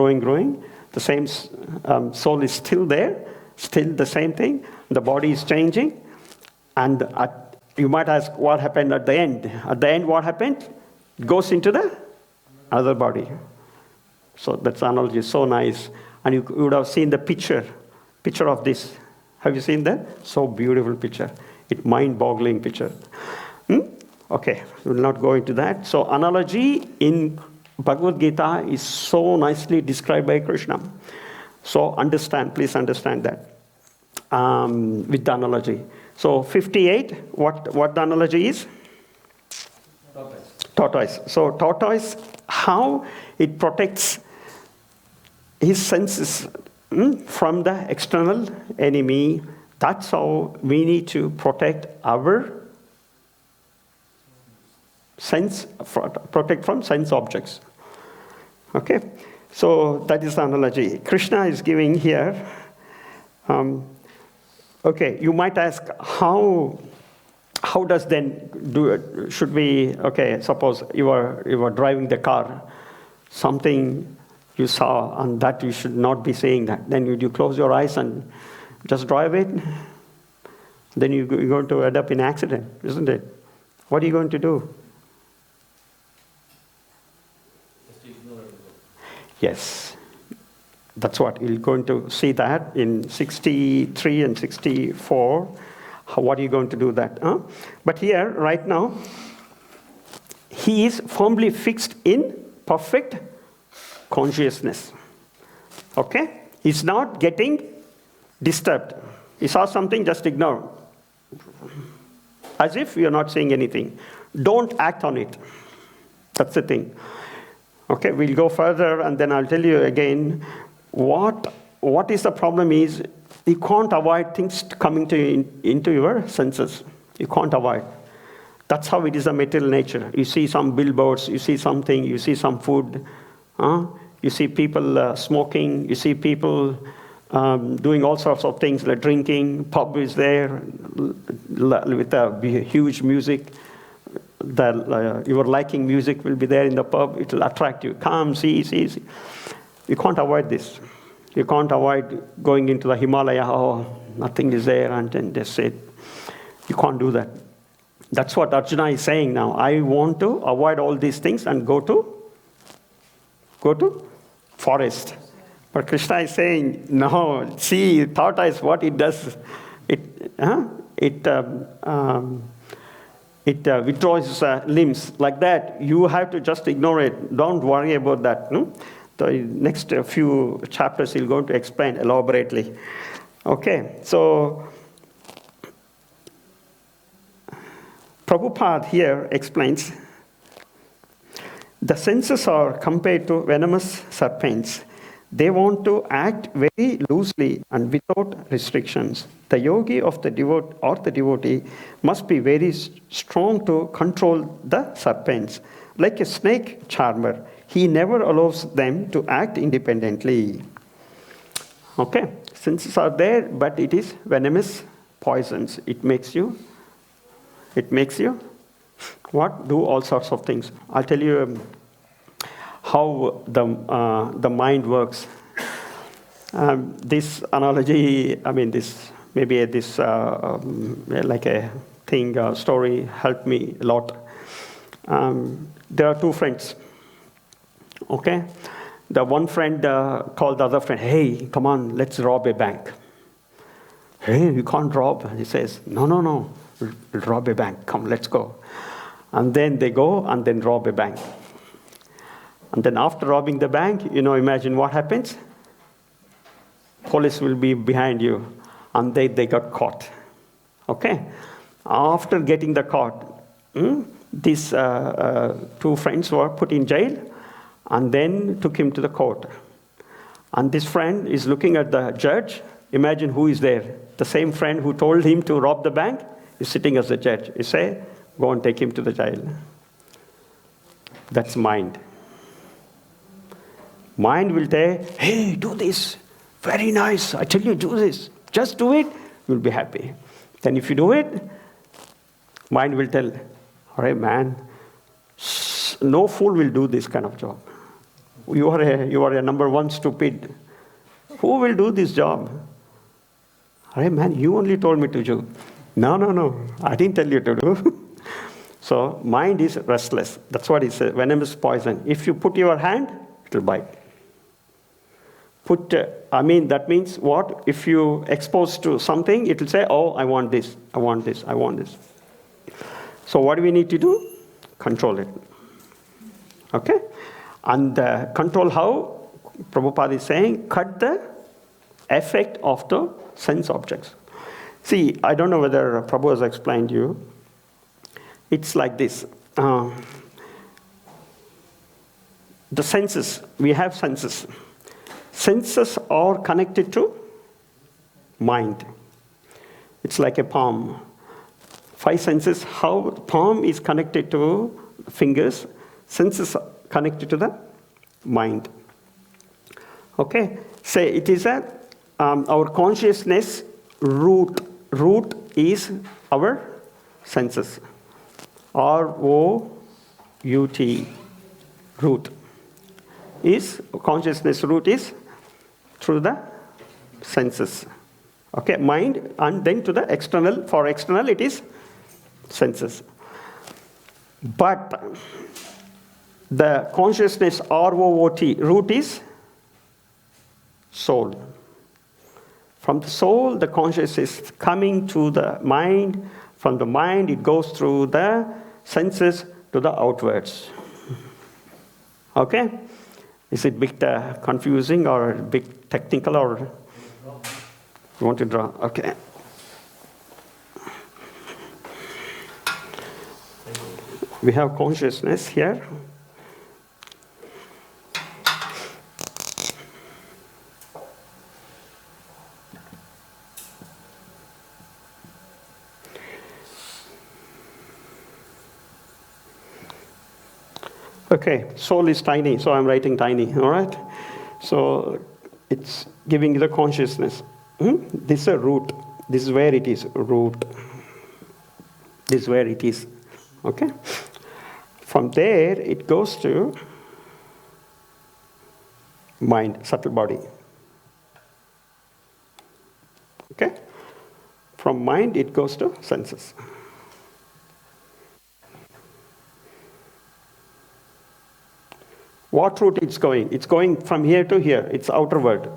The same soul is still there, still the same thing. The body is changing. And you might ask, what happened at the end? At the end, what happened? It goes into the other body. So that analogy is so nice. And you would have seen the picture of this. Have you seen that? So beautiful picture. It's mind-boggling picture. Okay, we will not go into that. So analogy in Bhagavad Gita is so nicely described by Krishna. So please understand that with the analogy. So 58, what the analogy is? Tortoise. So tortoise, how it protects his senses from the external enemy. That's how we need to protect our protect from sense objects. Okay, so that is the analogy Krishna is giving here. Okay, you might ask, how does then do it? Should we, okay, suppose you are driving the car, something you saw and that you should not be saying that. Then you close your eyes and just drive it? Then you're going to end up in an accident, isn't it? What are you going to do? Yes, that's what you're going to see that in 63 and 64. What are you going to do that? But here, right now, he is firmly fixed in perfect consciousness. Okay? He's not getting disturbed. He saw something, just ignore. As if you're not saying anything. Don't act on it. That's the thing. Okay, we'll go further and then I'll tell you again what is the problem is you can't avoid things coming into your senses. You can't avoid. That's how it is a material nature. You see some billboards, you see something, you see some food, you see people smoking, you see people doing all sorts of things like drinking, pub is there with a huge music. Your liking music will be there in the pub. It will attract you. Come, see. You can't avoid this. You can't avoid going into the Himalaya. Oh, nothing is there, and then just say, you can't do that. That's what Arjuna is saying now. I want to avoid all these things and go to forest. But Krishna is saying, no. See, tortoise, what it does, it withdraws limbs like that. You have to just ignore it. Don't worry about that. No? The next few chapters he'll go to explain elaborately. Okay, so Prabhupada here explains, the senses are compared to venomous serpents. They want to act very loosely and without restrictions. The yogi of the devotee must be very strong to control the serpents. Like a snake charmer, he never allows them to act independently. Okay, senses are there, but it is venomous poisons. It makes you what? Do all sorts of things. I'll tell you how the mind works. This analogy, like a thing, story helped me a lot. There are two friends. Okay, the one friend called the other friend. Hey, come on, let's rob a bank. Hey, you can't rob. And he says, no, we'll rob a bank. Come, let's go. And then they go and then rob a bank. And then after robbing the bank, imagine what happens. Police will be behind you. And they got caught. Okay? After getting the caught, these two friends were put in jail and then took him to the court. And this friend is looking at the judge. Imagine who is there. The same friend who told him to rob the bank is sitting as the judge. You say, go and take him to the jail. That's mind. Mind will say, hey, do this. Very nice. I tell you, do this. Just do it. You'll be happy. Then if you do it, mind will tell, all right, man, no fool will do this kind of job. You are a number one stupid. Who will do this job? All right, man, you only told me to do. No. I didn't tell you to do. So mind is restless. That's what it says. Venomous poison. If you put your hand, it will bite. That means what? If you expose to something, it will say, oh, I want this. So what do we need to do? Control it. Okay? And control how? Prabhupada is saying, cut the effect of the sense objects. See, I don't know whether Prabhu has explained you. It's like this. The senses, we have senses. Senses are connected to mind. It's like a palm. 5 senses, how palm is connected to fingers, senses are connected to the mind. Okay, say it is our consciousness root. Root is our senses. R-O-U-T, root. Is consciousness root is through the senses. Okay, mind, and then to the external. For external, it is senses. But the consciousness R-O-O-T, root is soul. From the soul, the consciousness is coming to the mind. From the mind, it goes through the senses to the outwards. Okay? Is it a bit confusing or a bit technical, or you want to draw? Okay. We have consciousness here. Okay, soul is tiny, so I'm writing tiny, all right? So it's giving the consciousness. This is a root. This is where it is, root. This is where it is, okay? From there, it goes to mind, subtle body. Okay? From mind, it goes to senses. What route it's going? It's going from here to here. It's outer world.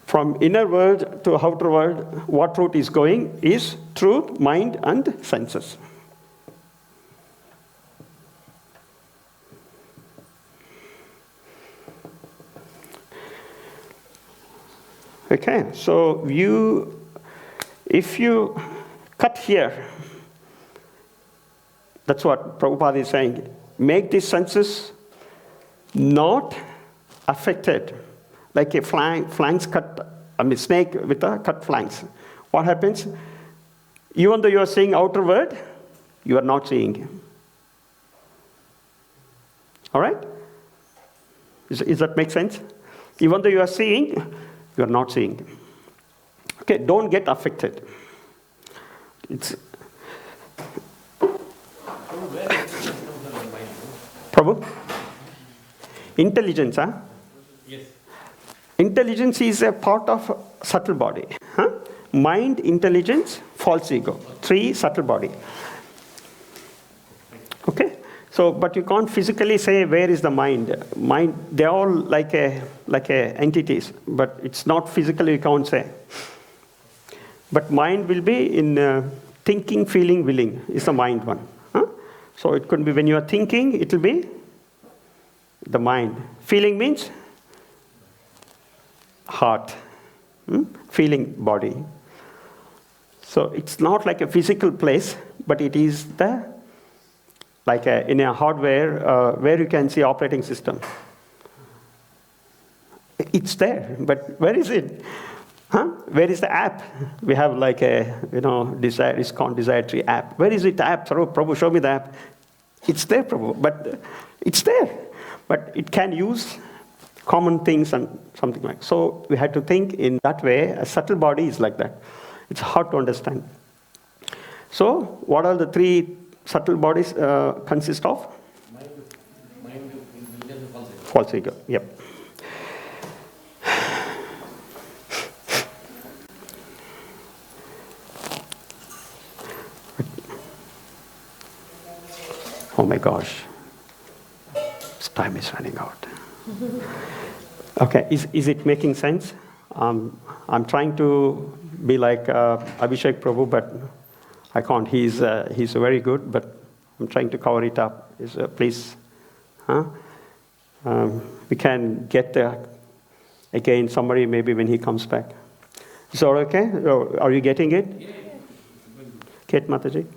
From inner world to outer world, what route is going is through mind and senses. Okay, so if you cut here, that's what Prabhupada is saying. Make these senses not affected, like a flanks cut, snake with a cut flanks. What happens? Even though you are seeing outer world, you are not seeing. All right? Does that make sense? Even though you are seeing, you are not seeing. Okay, don't get affected. Prabhu? Intelligence, huh? Yes. Intelligence is a part of subtle body. Huh? Mind, intelligence, false ego. 3 subtle body. Okay? So, but you can't physically say where is the mind. Mind, they're all like entities, but it's not physically, you can't say. But mind will be in thinking, feeling, willing is the mind one. Huh? So it could be when you are thinking, it will be the mind. Feeling means heart. Feeling, body. So it's not like a physical place, but it is in a hardware where you can see operating system. It's there, but where is it? Huh? Where is the app? We have like a, desire, it's called Desire Tree app. Where is it, app? Prabhu, show me the app. It's there, Prabhu, but it's there. But it can use common things and something like. So we had to think in that way. A subtle body is like that. It's hard to understand. So what are the 3 subtle bodies consist of? Mind, intelligence, False ego. Yep. Oh my gosh. This time is running out. Okay, is it making sense? I'm trying to be like Abhishek Prabhu, but I can't. He's very good, but I'm trying to cover it up. Please, we can get again somebody maybe when he comes back. Is that okay? Are you getting it? Yeah. Kate Mataji?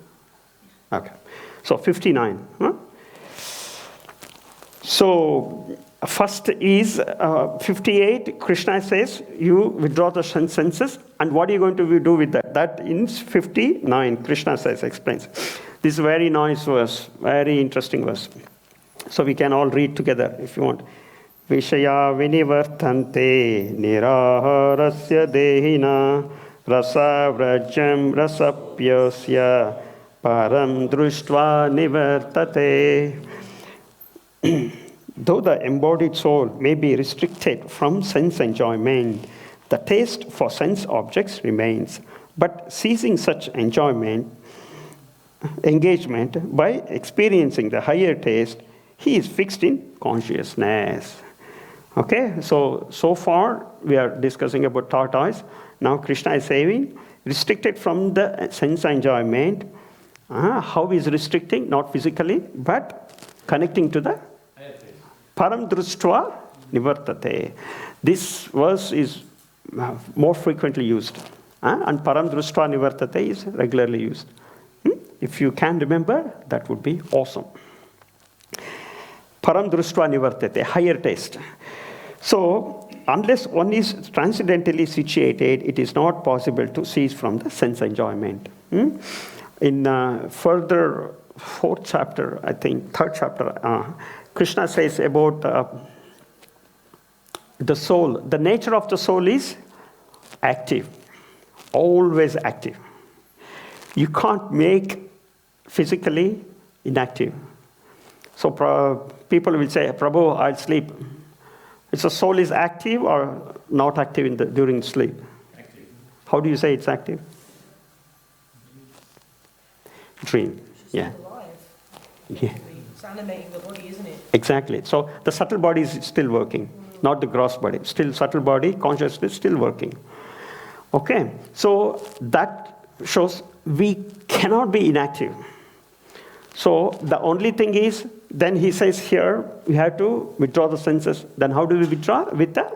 Okay. So 59. So first is 58. Krishna says, you withdraw the senses, and what are you going to do with that? That in 59, Krishna says, explains. This is a very nice verse, very interesting verse. So we can all read together if you want. Vishaya vinivartante niraharasya dehina rasa vrajam rasapyasya param društva nivartate. Though the embodied soul may be restricted from sense enjoyment, the taste for sense objects remains. But ceasing such engagement by experiencing the higher taste, he is fixed in consciousness. Okay, so far we are discussing about tortoise. Now Krishna is saying, restricted from the sense enjoyment. How is restricting? Not physically, but connecting to the param društva nivartate. This verse is more frequently used. And param društva nivartate is regularly used. If you can remember, that would be awesome. Param društva nivartate, higher taste. So, unless one is transcendentally situated, it is not possible to cease from the sense enjoyment. In further fourth chapter, I think, third chapter, Krishna says about the soul. The nature of the soul is active, always active. You can't make physically inactive. So people will say, Prabhu, I'll sleep. Is the soul is active or not active during sleep? Active. How do you say it's active? Dream. Yeah. Alive. Yeah. It's animating the body, isn't it? Exactly. So the subtle body is still working, not the gross body. Still subtle body, consciousness still working. Okay. So that shows we cannot be inactive. So the only thing is, then he says here, we have to withdraw the senses. Then how do we withdraw? With the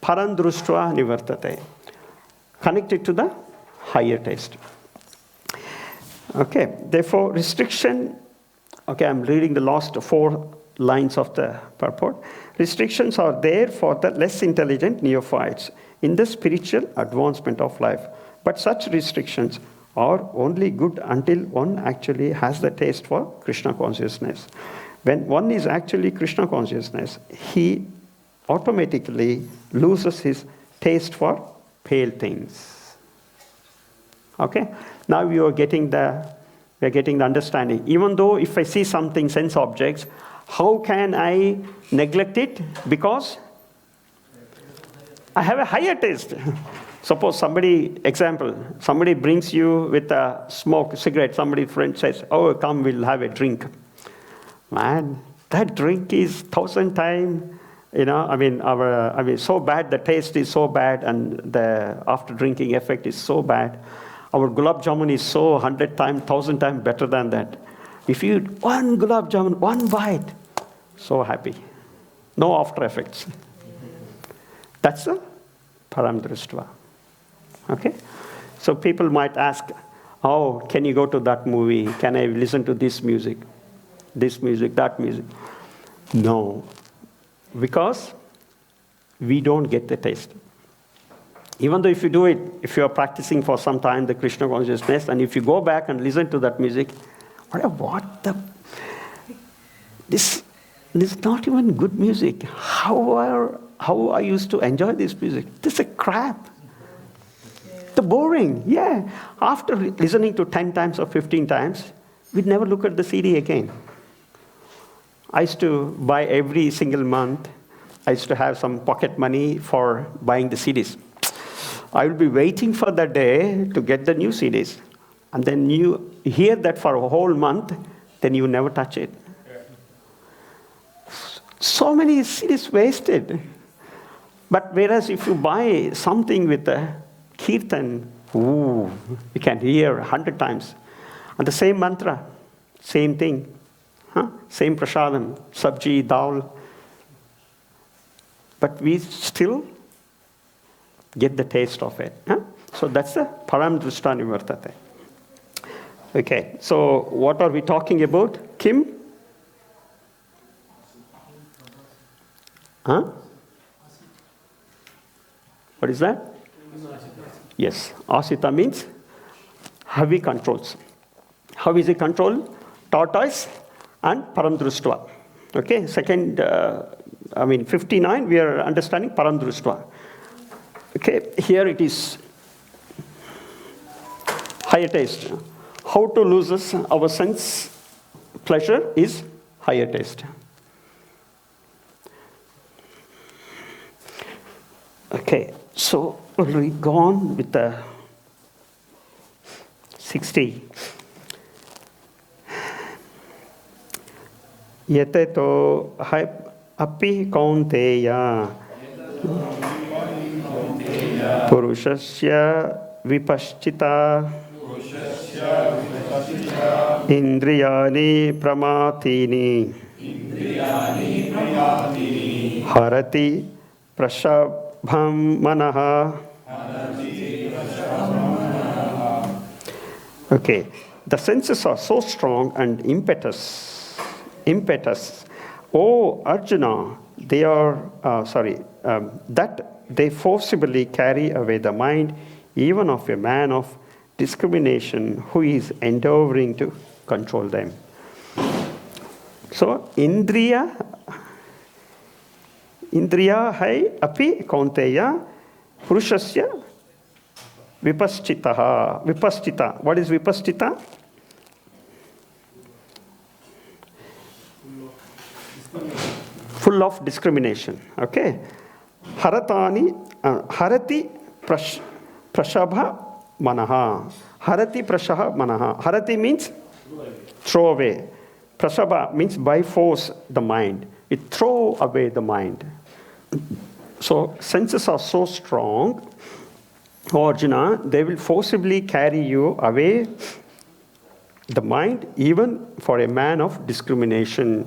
param društva nivartate. Connected to the higher taste. Okay, therefore restriction, okay, I'm reading the last 4 lines of the purport. Restrictions are there for the less intelligent neophytes in the spiritual advancement of life. But such restrictions are only good until one actually has the taste for Krishna consciousness. When one is actually Krishna consciousness, he automatically loses his taste for pale things. Okay? Now we are getting the understanding. Even though if I see something, sense objects, how can I neglect it? Because I have a higher taste. Suppose somebody brings you with a cigarette, somebody friend says, oh, come, we'll have a drink. Man, that drink is 1,000 times, so bad, the taste is so bad, and the after drinking effect is so bad. Our gulab jamun is so 100 times, 1,000 times better than that. If you eat one gulab jamun, one bite, so happy. No after effects. That's the param društva. Okay? So people might ask, oh, can you go to that movie? Can I listen to this music, that music? No. Because we don't get the taste. Even though if you do it, if you are practicing for some time the Krishna consciousness, and if you go back and listen to that music, this is not even good music. How I used to enjoy this music? This is a crap. The boring, yeah. After listening to 10 times or 15 times, we'd never look at the CD again. I used to buy every single month, I used to have some pocket money for buying the CDs. I will be waiting for the day to get the new CDs. And then you hear that for a whole month, then you never touch it. So many CDs wasted. But whereas if you buy something with a kirtan, you can hear 100 times. And the same mantra, same thing. Same prasadam, sabji, dal. But we still get the taste of it. So that's the param drishta nivartate. Okay, so what are we talking about? Kim? What is that? Yes, asita means how he controls. How is he controlled? Tortoise and param drishta. Okay, 59, we are understanding param drishta. Okay, here it is higher taste. How to lose our sense pleasure is higher taste. Okay, so we go on with the 60. Yateto api kaunteya purushasya vipaschita indriyani pramatini harati prashabham manaha. Okay, the senses are so strong and impetus. Oh, Arjuna, they are, that they forcibly carry away the mind even of a man of discrimination who is endeavoring to control them. So, Indriya hai api kaunteya purushasya vipaschita. What is vipaschita? Full of discrimination. Okay. Harati prashabha manaha. Harati prashabha manaha. Harati means throw away. Prashabha means by force the mind. It throw away the mind. So senses are so strong, Arjuna, they will forcibly carry you away the mind even for a man of discrimination.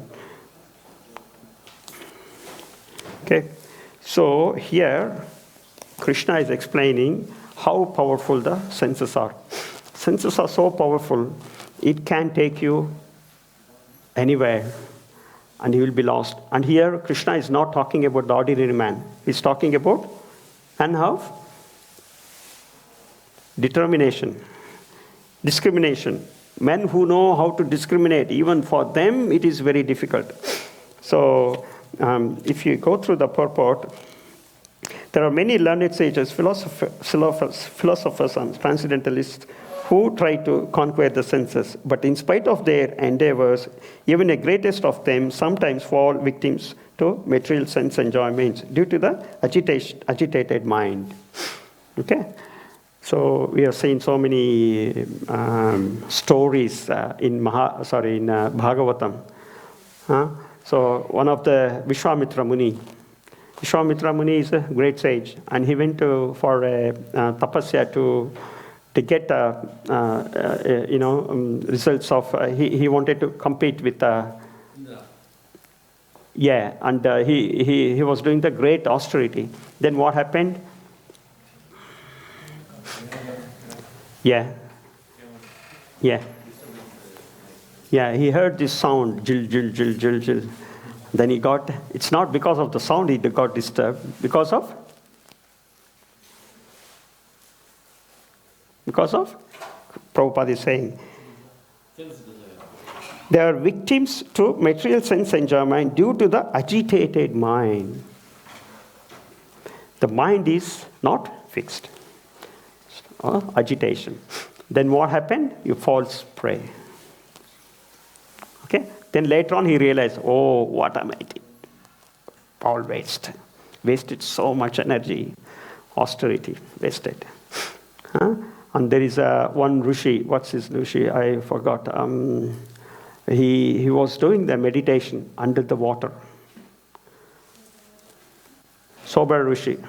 Okay, so here Krishna is explaining how powerful the senses are. Senses are so powerful, it can take you anywhere and you will be lost. And here Krishna is not talking about the ordinary man. He's talking about man of determination, discrimination. Men who know how to discriminate, even for them it is very difficult. So if you go through the purport, there are many learned sages, philosophers and transcendentalists who try to conquer the senses. But in spite of their endeavors, even the greatest of them sometimes fall victims to material sense enjoyments due to the agitated mind. Okay? So we have seen so many stories in Bhagavatam. So one of the Vishwamitra Muni is a great sage, and he went for a tapasya to get results of. He wanted to compete with. And he was doing the great austerity. Then what happened? Yeah, he heard this sound, jill, jill, jill, jill, jill. Then it's not because of the sound he got disturbed, because of Prabhupada is saying, they are victims to material sense enjoyment due to the agitated mind. The mind is not fixed. Agitation. Then what happened? You falls prey. Okay? Then later on he realized, oh, what am I doing? All waste. Wasted so much energy. Austerity. Wasted. And there is one Rishi. What's his Rishi? I forgot. He was doing the meditation under the water. Sober Rishi.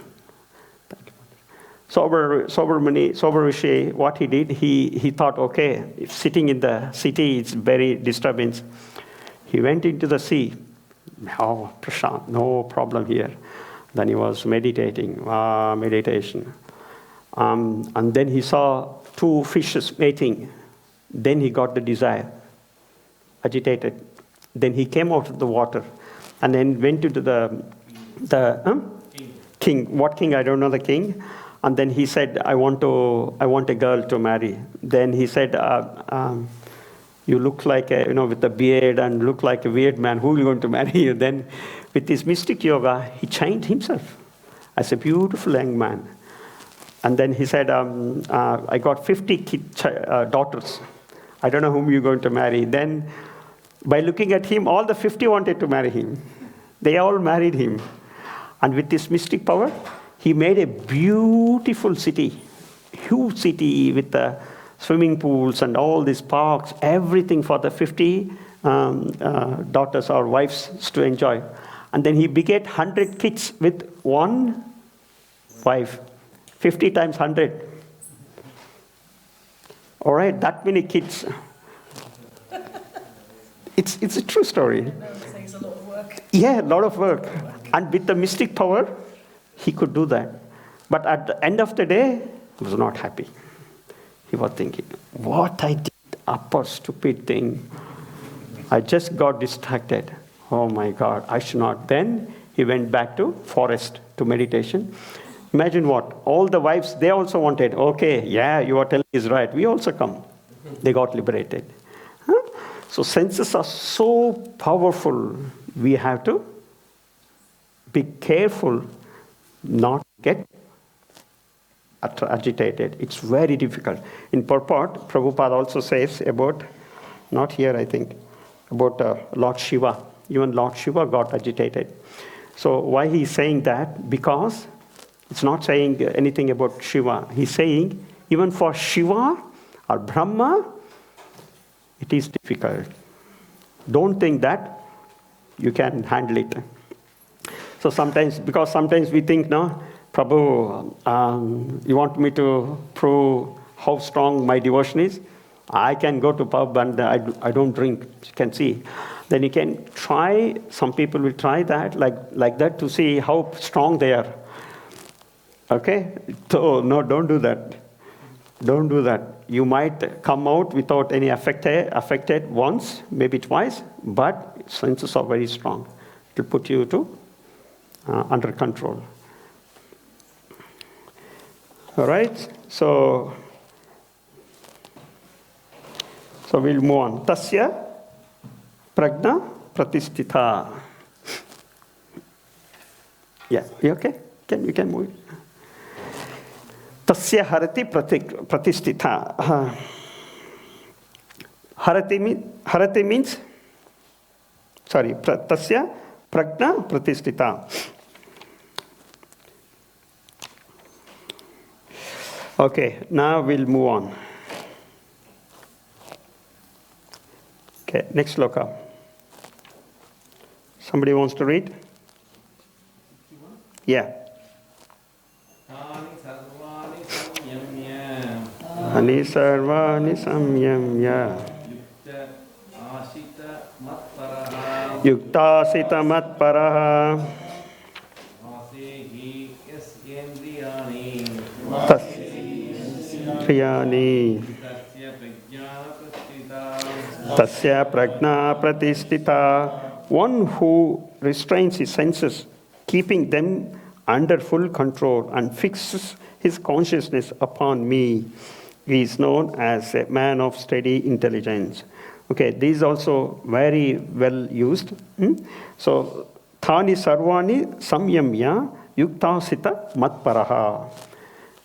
Sober Rishi, what he did, he thought, okay, if sitting in the city, it's very disturbance. He went into the sea. Oh, Prashant, no problem here. Then he was meditating, meditation. And then he saw two fishes mating. Then he got the desire, agitated. Then he came out of the water and then went into the king. What king? I don't know the king. And then he said, I want a girl to marry. Then he said, you look like with a beard and look like a weird man. Who are you going to marry you? Then with his mystic yoga, he changed himself as a beautiful young man. And then he said, I got 50 daughters. I don't know whom you're going to marry. Then by looking at him, all the 50 wanted to marry him. They all married him. And with this mystic power, he made a beautiful city, huge city with the swimming pools and all these parks, everything for the 50 daughters or wives to enjoy. And then he begat 100 kids with one wife. 50 times 100. All right, that many kids. It's a true story. It's a lot of work. Yeah, a lot of work. And with the mystic power, he could do that. But at the end of the day, he was not happy. He was thinking, what I did, upper stupid thing. I just got distracted. Oh my God, I should not. Then he went back to forest to meditation. Imagine what? All the wives, they also wanted, okay, yeah, you are telling is right. We also come. They got liberated. Huh? So senses are so powerful. We have to be careful not to get agitated. It's very difficult. In purport, Prabhupada also says about, not here I think, about Lord Shiva. Even Lord Shiva got agitated. So why he's saying that? Because it's not saying anything about Shiva. He's saying even for Shiva or Brahma, it is difficult. Don't think that you can handle it. So sometimes we think, no, Prabhu, you want me to prove how strong my devotion is? I can go to pub and I don't drink. You can see. Then you can try, some people will try that, like that to see how strong they are. Okay? So, no, don't do that. Don't do that. You might come out without any affected once, maybe twice, but senses are very strong. It will put you to under control. All right? So we'll move on. Tasya prajna pratisthita. Yeah, you okay? You can move it. Tasya harati pratisthita. Harati means, sorry, tasya prajna pratisthita. Okay, now we'll move on. Okay, next sloka. Somebody wants to read? Yeah. Ani sarvani samyamya yukta sita matparaha tasya tasya prajna pratisthita. One who restrains his senses, keeping them under full control and fixes his consciousness upon me, is known as a man of steady intelligence. Okay, these also very well used. So, thani sarvani samyamya yuktasita matparaha.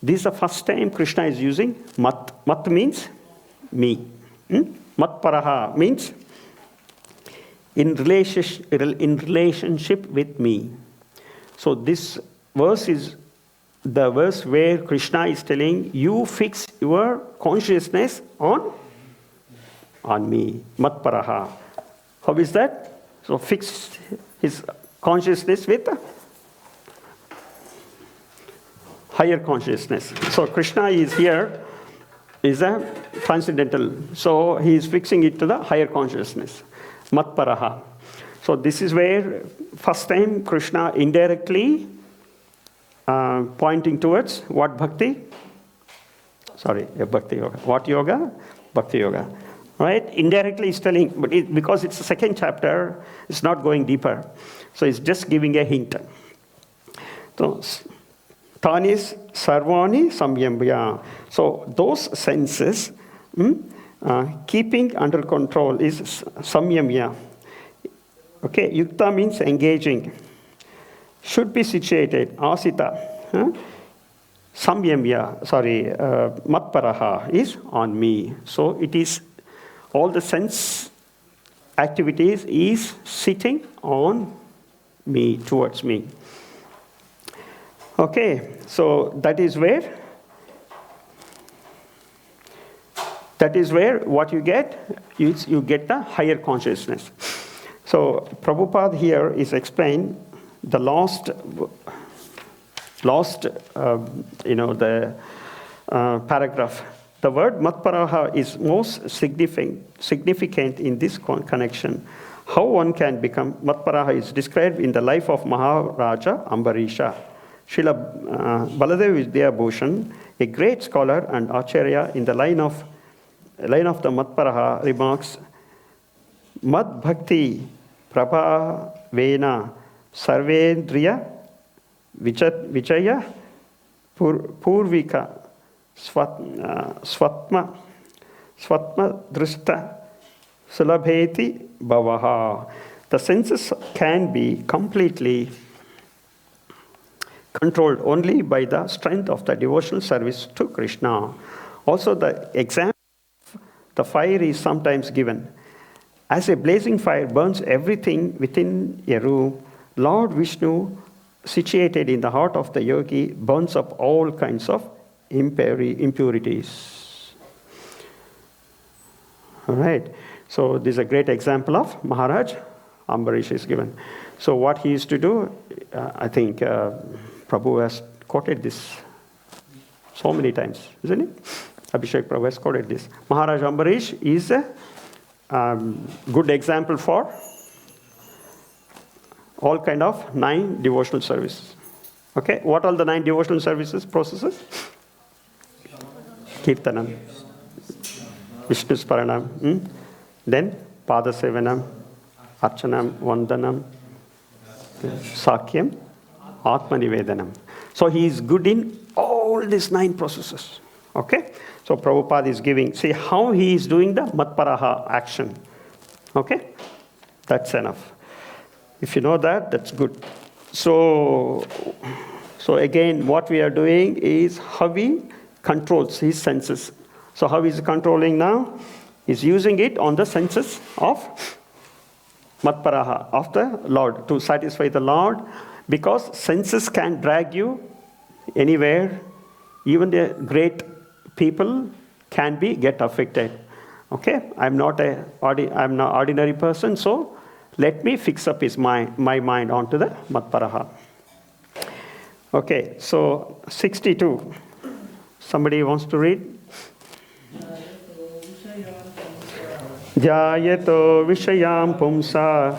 This is the first time Krishna is using mat. Mat means me. Matparaha means in relationship with me. So this verse is the verse where Krishna is telling you fix your consciousness on me. Matparaha. How is that? So fix his consciousness with higher consciousness. So Krishna is here, is a transcendental. So he is fixing it to the higher consciousness. Matparaha. So this is where first time Krishna indirectly pointing towards what bhakti? Sorry, bhakti yoga. What yoga? Bhakti yoga. Right? Indirectly he's telling, but because it's the second chapter, it's not going deeper. So it's just giving a hint. So, Tanis sarvani samyambya. So those senses, keeping under control is samyamya. Okay, yukta means engaging. Should be situated, asita. Samyamya, matparaha is on me. So it is all the sense activities is sitting on me, towards me. Okay, so that is where what you get is you get the higher consciousness. So Prabhupada here is explained the last paragraph. The word matparaha is most significant in this connection. How one can become matparaha is described in the life of Maharaja Ambarisha. Srila Baladev Vidyabhushan, a great scholar and acharya in the line of the matparaha, remarks, Mad bhakti prabha vena sarvendriya vichaya purvika swatma drishta sulabheti bhavaha. The senses can be completely controlled only by the strength of the devotional service to Krishna. Also, the example of the fire is sometimes given. As a blazing fire burns everything within a room, Lord Vishnu, situated in the heart of the yogi, burns up all kinds of impurities. All right. So this is a great example of Maharaj Ambarish is given. So what he used to do, I think Prabhu has quoted this so many times, isn't it? Abhishek Prabhu has quoted this. Maharaj Ambarish is a good example for all kind of 9 devotional services. Okay, what are the 9 devotional services processes? Kirtanam, Vishnu Sparanam, then Pada Sevanam, Archanam, Vandanam, Sakyam, Atma Nivedanam. So he is good in all these 9 processes. Okay? So Prabhupada is giving, see how he is doing the Matparaha action. Okay? That's enough. If you know that, that's good. So again, what we are doing is how he controls his senses. So how is he controlling now? He's using it on the senses of Matparaha, of the Lord, to satisfy the Lord, because senses can drag you anywhere. Even the great people can get affected. Okay, I'm not an ordinary person, so let me fix up my mind onto the Matparaha. Okay, so 62. Somebody wants to read? Jayato Vishayam Pumsa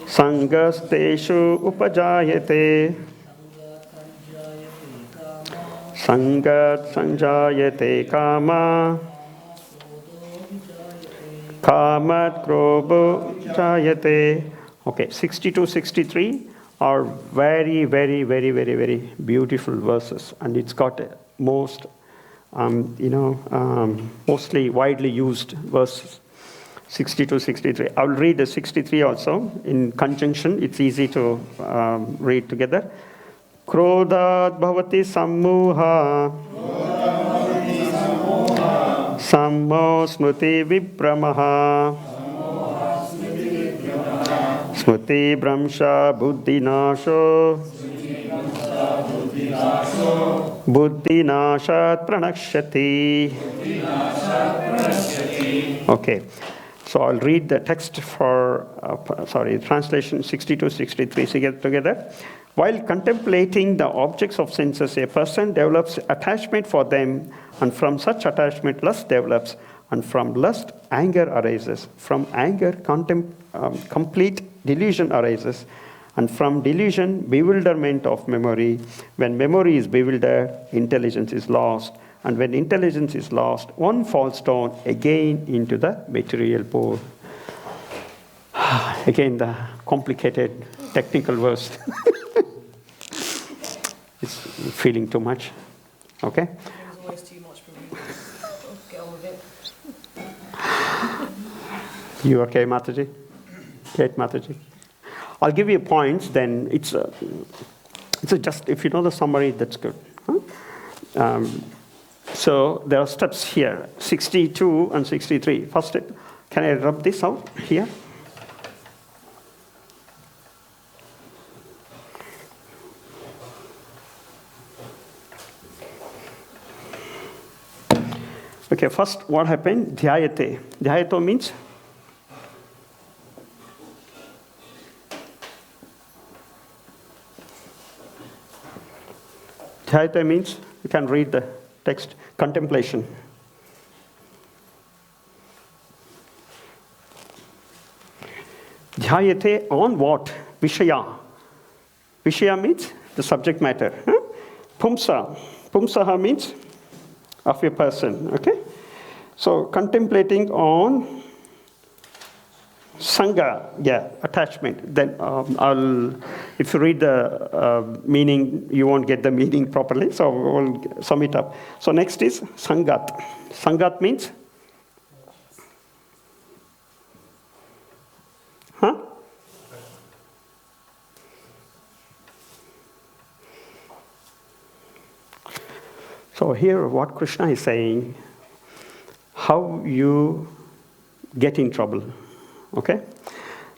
Sangasteshu Upajayate Sangat Sanjayate Kama Kamat Krobho Jayate. Okay, 62, 63 are very, very, very, very, very beautiful verses, and it's got mostly widely used verses. 62, 63. I will read the 63 also in conjunction. It's easy to read together. Krodhat bhavati sammuha sammo smruti vipramaha smruti bramsha buddhinasho buddhinashat pranakshati. Okay, so I'll read the text for, translation 62, 63 together. While contemplating the objects of senses, a person develops attachment for them, and from such attachment, lust develops, and from lust, anger arises. From anger, complete delusion arises, and from delusion, bewilderment of memory. When memory is bewildered, intelligence is lost, and when intelligence is lost, one falls down again into the material pool. Again, the complicated technical verse. It's feeling too much. Okay? It's always too much for me. Get on with it. You okay, Mataji? Great, Mataji. I'll give you points, then it's just, if you know the summary, that's good. Huh? So there are steps here, 62 and 63. First step, can I rub this out here? Okay, first, what happened? Dhyayate. Dhyayato means? Dhyayate means, you can read the text, contemplation. Dhyayate on what? Vishaya. Vishaya means the subject matter. Huh? Pumsa. Pumsaha means of a person. Okay? So contemplating on Sangha, yeah, attachment. Then if you read the meaning, you won't get the meaning properly, so we'll sum it up. So next is Sangat. Sangat means? Huh? So here what Krishna is saying, how you get in trouble. Okay?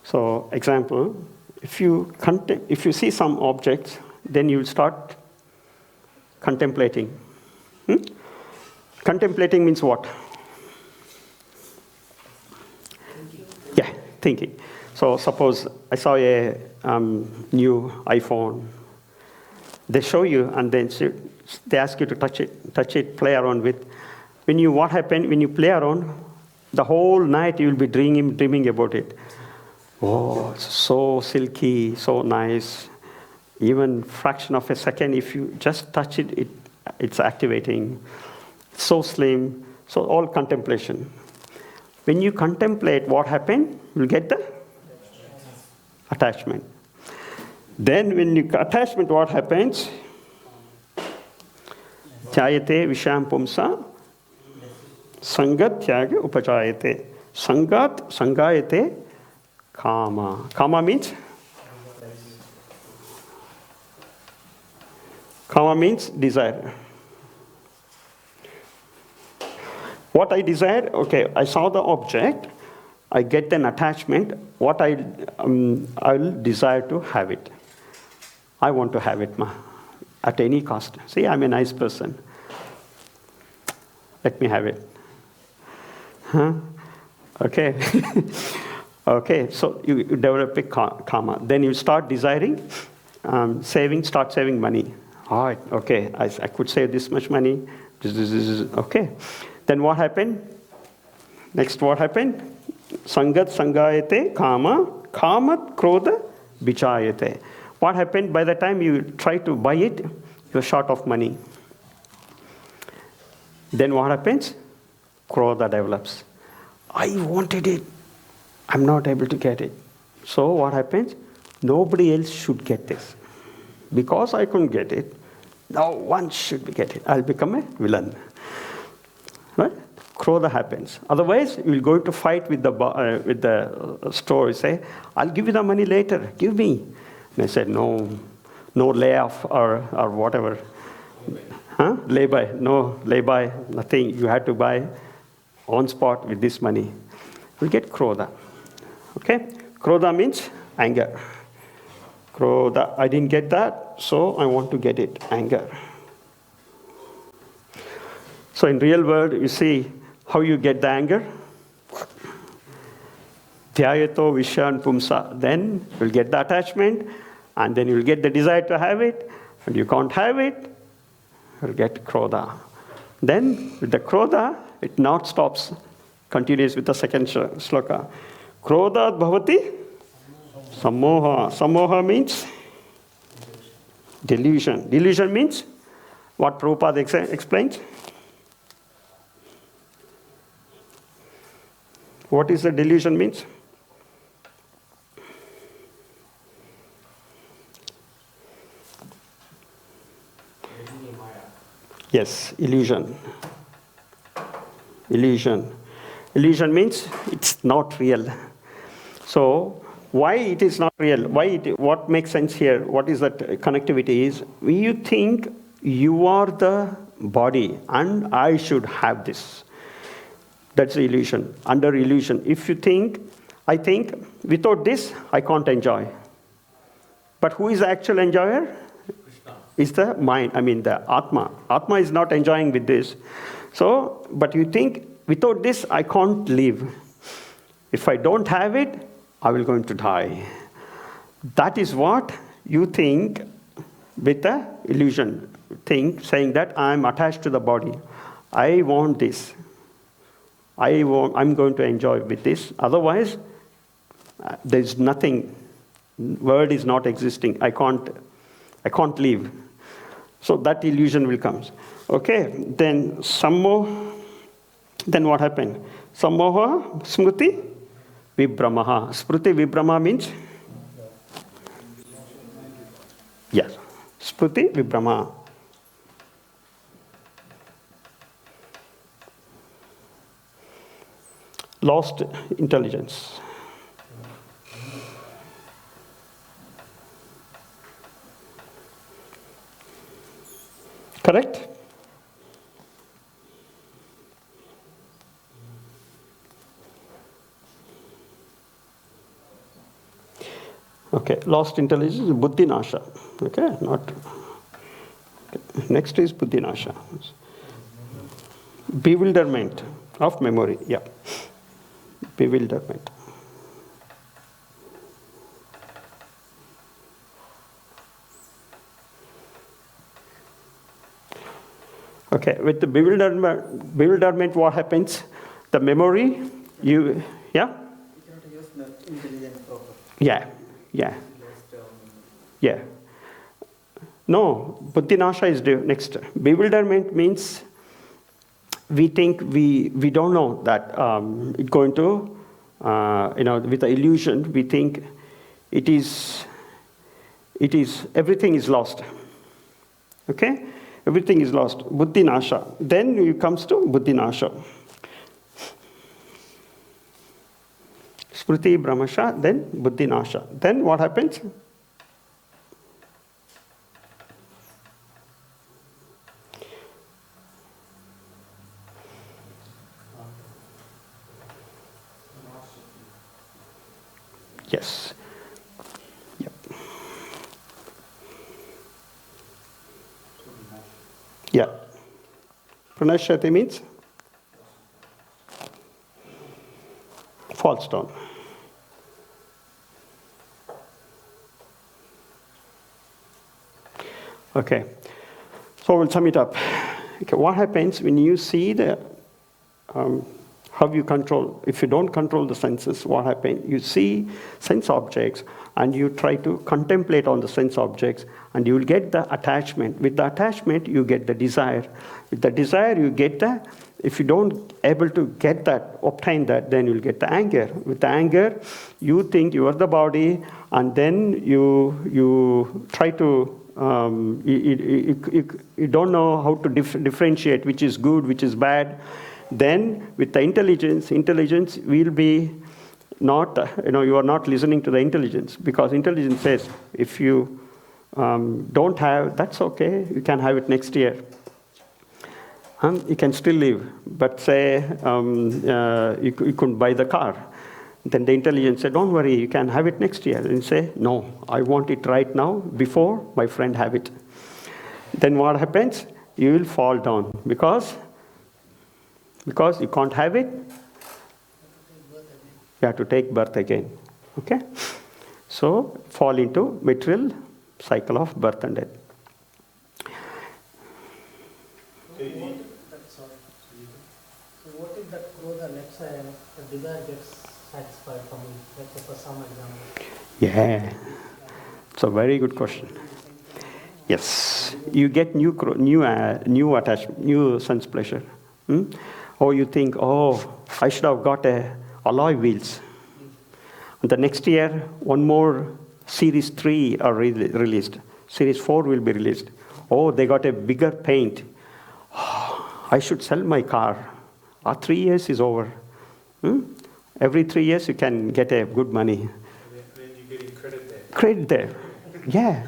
So example, if you see some objects, then you start contemplating. Contemplating means what? Yeah, thinking. So suppose I saw a new iPhone. They show you and then they ask you to touch it, play around with. What happened when you play around? The whole night you will be dreaming about it. Oh, it's so silky, so nice. Even fraction of a second, if you just touch it, it's activating. So slim. So all contemplation. When you contemplate what happened, you'll get the attachment. Then when you attachment, what happens? Jayate visham pumsa sangat tyaga upajayate. Sangat sangayate kama. Kama means? Kama means desire. What I desire, okay, I saw the object, I get an attachment, what I'll desire to have it. I want to have it at any cost. See, I'm a nice person. Let me have it. Huh? Okay. Okay, so you develop a karma. Then you start desiring, start saving money. All right, okay, I could save this much money. Okay. Then what happened? Next, what happened? Sangat sangayate kama, kamat krodha vichayate. What happened? By the time you try to buy it, you're short of money. Then what happens? Krodha develops. I wanted it. I'm not able to get it. So what happens? Nobody else should get this. Because I couldn't get it, now one should get it. I'll become a villain. Right? Krodha happens. Otherwise, you'll go to fight with the store. Say, I'll give you the money later. Give me. And I said, no layoff or whatever. Huh? Lay-by. No lay-by, nothing. You had to buy on spot with this money. You'll get krodha. Okay? Krodha means anger. Krodha, I didn't get that, so I want to get it. Anger. So in real world, you see how you get the anger. Dhyayato vishan pumsa. Then you'll get the attachment. and then you'll get the desire to have it, and you can't have it, you'll get krodha. Then with the krodha, it not stops, continues with the second sloka. Krodha bhavati sammoha. Sammoha means delusion. Delusion means what Prabhupada explains. What is the delusion means? Yes, illusion. Illusion. Illusion means it's not real. So, why it is not real? What makes sense here? What is that connectivity is? You think you are the body and I should have this. That's the illusion. Under illusion. If you think, I think without this, I can't enjoy. But who is the actual enjoyer? Is the mind, the Atma. Atma is not enjoying with this. So, but you think, without this, I can't live. If I don't have it, I will going to die. That is what you think with the illusion. Saying that I am attached to the body. I want this. I'm going to enjoy with this. Otherwise, there is nothing. Word is not existing. I can't live. So that illusion will come. Okay, then then what happened? Sammoha, smriti, vibramaha. Smriti, vibrama means? Yes, smriti, vibrama. Lost intelligence. Correct? Okay, lost intelligence is buddhi nasha. Okay, not. Okay. Next is buddhi nasha. Bewilderment of memory. Yeah. Bewilderment. Okay, with the bewilderment, what happens? The memory, yeah? You cannot use the intelligence properly. Yeah. No, buddhi nasha is next. Bewilderment means we think we don't know that it's going to, with the illusion, we think it is, everything is lost. Okay? Everything is lost. Buddhi nasha. Then it comes to buddhi nasha. Smriti brahmasha, then buddhi nasha. Then what happens? Yes. Yep. Yeah. Pranashyati means falls down. Okay. So we'll sum it up. Okay, what happens when you see the how you control? If you don't control the senses, what happens? You see sense objects and you try to contemplate on the sense objects, and you will get the attachment. With the attachment, you get the desire. With the desire, you get the. If you don't able to get that, obtain that, then you'll get the anger. With the anger, you think you are the body, and then you try to. You don't know how to differentiate which is good, which is bad. Then with the intelligence will be not, you are not listening to the intelligence, because intelligence says, if you don't have, that's okay, you can have it next year. You can still live, but say you couldn't buy the car. Then the intelligence said, don't worry, you can have it next year. And you say, no, I want it right now before my friend have it. Then what happens? You will fall down because you can't have it. You have to take birth again. Okay? So fall into material cycle of birth and death. So what if that krodha, let's say, the desire gets satisfied for me, let's say for some example? Yeah, it's a very good question. Yes, you get new attachment, new sense pleasure. Or you think, oh, I should have got alloy wheels. And the next year, one more Series 3 are released. Series 4 will be released. Oh, they got a bigger paint. Oh, I should sell my car. 3 years is over. Every 3 years you can get a good money. Then you're getting credit there. Credit there. Yeah.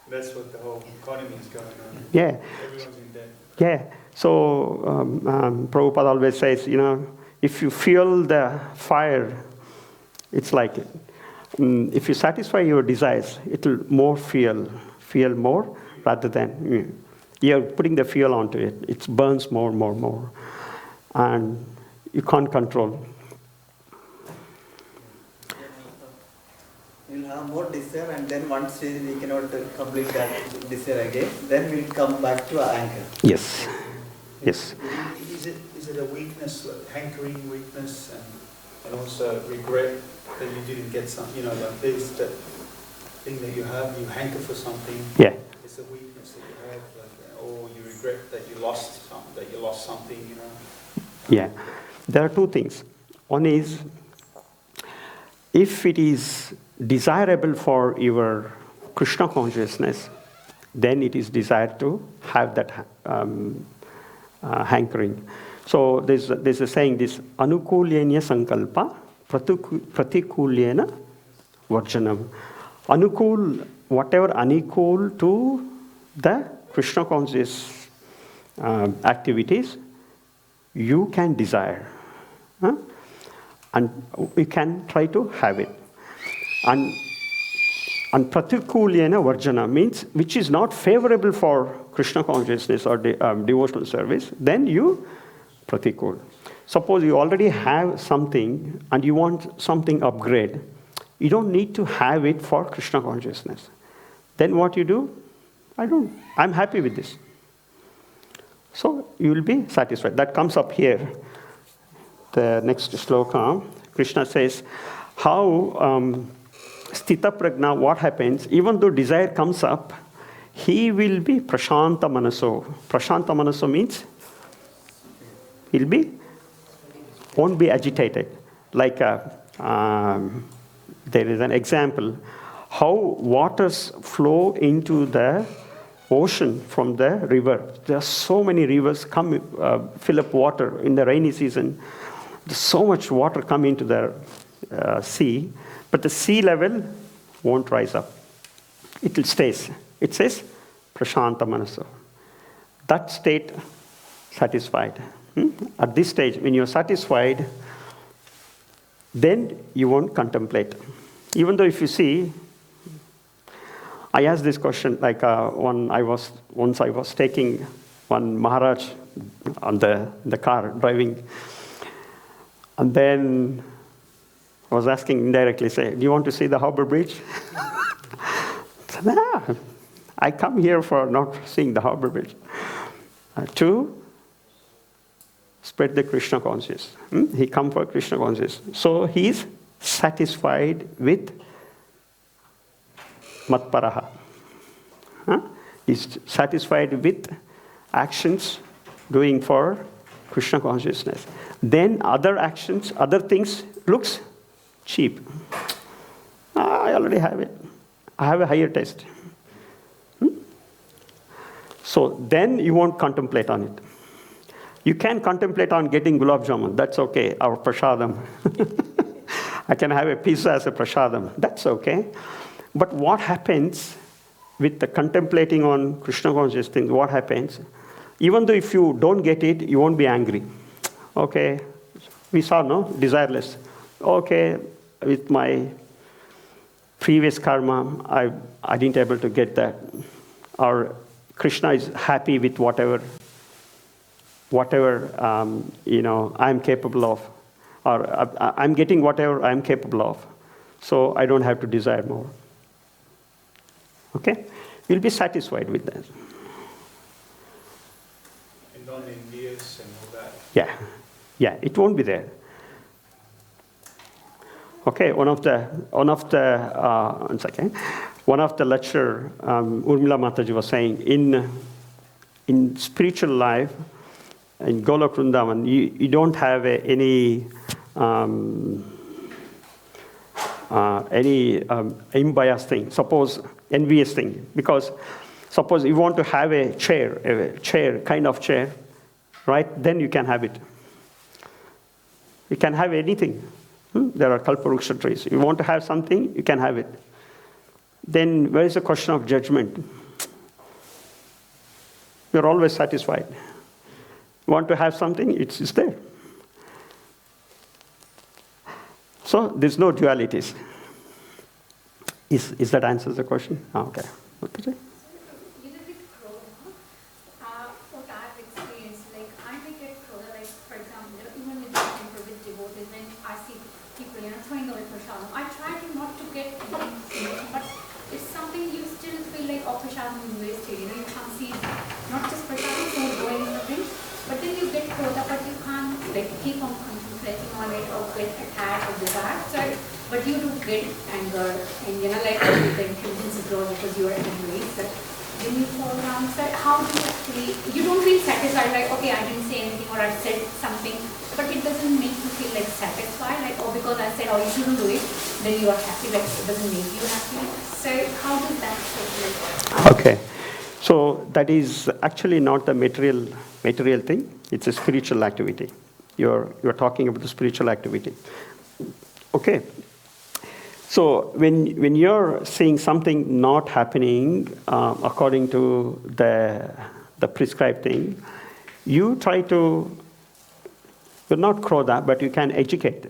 That's what the whole economy is going on. Yeah. Everyone's in debt. Yeah. So Prabhupada always says, if you feel the fire, it's like if you satisfy your desires, it will more fuel more rather than you're putting the fuel onto it. It burns more. And you can't control. We'll have more desire, and then once we cannot complete that desire again, then we'll come back to our anchor. Yes. Is it a weakness, hankering weakness, and also regret that you didn't get something? Like there's that thing that you have, you hanker for something. Yeah. It's a weakness that you have, or you regret that you lost something. Yeah. There are two things. One is, if it is desirable for your Krishna consciousness, then it is desired to have that hankering. So there's a saying, this anukulyena sankalpa pratikulyena varjanam. Anukul, whatever unequal to the Krishna conscious activities, you can desire. And you can try to have it. And pratikulyena varjana means which is not favorable for Krishna consciousness or devotional service, then you pratikul. Suppose you already have something and you want something upgrade. You don't need to have it for Krishna consciousness. Then what you do? I'm happy with this. So you will be satisfied. That comes up here. The next sloka, Krishna says, how Sthita Prajna, what happens, even though desire comes up, he will be Prashanta Manaso. Prashanta Manaso means won't be agitated. Like there is an example, how waters flow into the ocean from the river. There are so many rivers come fill up water in the rainy season. There's so much water come into the sea, but the sea level won't rise up. It will stay. It says Prashanta Manaso. That state satisfied. At this stage, when you're satisfied, then you won't contemplate. Even though if you see, I asked this question like once I was taking one Maharaj on the car driving, and then I was asking indirectly, say, do you want to see the Harbour Bridge? Nah, I come here for not seeing the Harbour Bridge. To spread the Krishna consciousness. He come for Krishna consciousness. So he's satisfied with matparaha. He's satisfied with actions doing for Krishna consciousness. Then other actions, other things looks cheap. I already have it. I have a higher taste. So then you won't contemplate on it. You can contemplate on getting gulab jamun. That's okay, our prasadam. I can have a pizza as a prasadam. That's okay. But what happens with the contemplating on Krishna conscious things, what happens? Even though if you don't get it, you won't be angry. Okay, we saw, no? Desireless. Okay, with my previous karma, I didn't able to get that. Or Krishna is happy with whatever I'm capable of. Or I'm getting whatever I'm capable of. So I don't have to desire more. Okay? You'll be satisfied with that. And non-envious and all that. Yeah, it won't be there. Okay, one of the lecturer, Urmila Mataji was saying, in spiritual life, in Golok Vrindavan, you don't have any unbiased thing. Suppose envious thing, because suppose you want to have a chair, kind of chair, right? Then you can have it. You can have anything. There are kalparuksha trees. You want to have something, you can have it. Then where is the question of judgment? You're always satisfied. You want to have something, it's there. So there's no dualities. Is that answers the question? Okay. What did you say? What I've experienced, like I may get further, like for example, even with devotees, when I see people, throwing away prasadam, I try to not to get anything, but it's something you still feel like, oh, prasadam is wasted, you can't see not just prasadam, food going in the thing, but then you get further, but you can't like keep on concentrating on it or get attached or desire, so, but you do get anger and like the intelligence grows because you are angry, so when you fall down, so how do you actually, you don't feel satisfied, like, okay, I didn't say anything or I said something, but it doesn't make you feel like satisfied, like, oh, because I said, oh, you shouldn't do it, then you are happy, like, it doesn't make you happy. So how does that feel? Okay. So that is actually not the material thing, it's a spiritual activity. You're talking about the spiritual activity. Okay. So when you're seeing something not happening according to the prescribed thing, you try to, you're not krodha, but you can educate.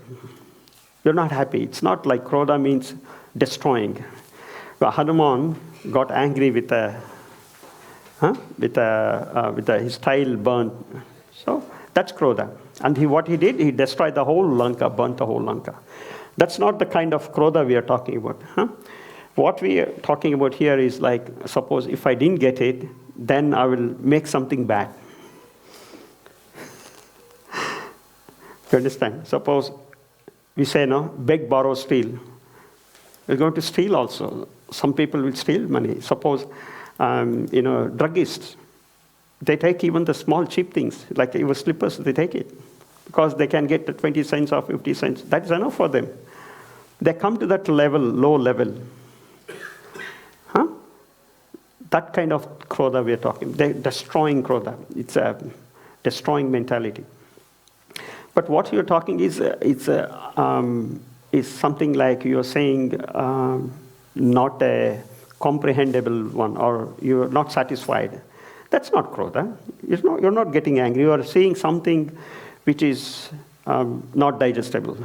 You're not happy. It's not like krodha means destroying. Well, Hanuman got angry with his tile burnt. So that's krodha. And what he did, he destroyed the whole Lanka, burnt the whole Lanka. That's not the kind of krodha we are talking about. What we are talking about here is like, suppose if I didn't get it, then I will make something bad. You understand? Suppose we say, no, beg, borrow, steal. We're going to steal also. Some people will steal money. Suppose, druggists, they take even the small cheap things, like even slippers, they take it. Because they can get 20 cents or 50 cents. That is enough for them. They come to that level, low level. That kind of krodha we are talking. They're destroying krodha. It's a destroying mentality. But what you're talking is something like you're saying not a comprehensible one, or you're not satisfied. That's not krodha. You're not getting angry. You are seeing something which is not digestible.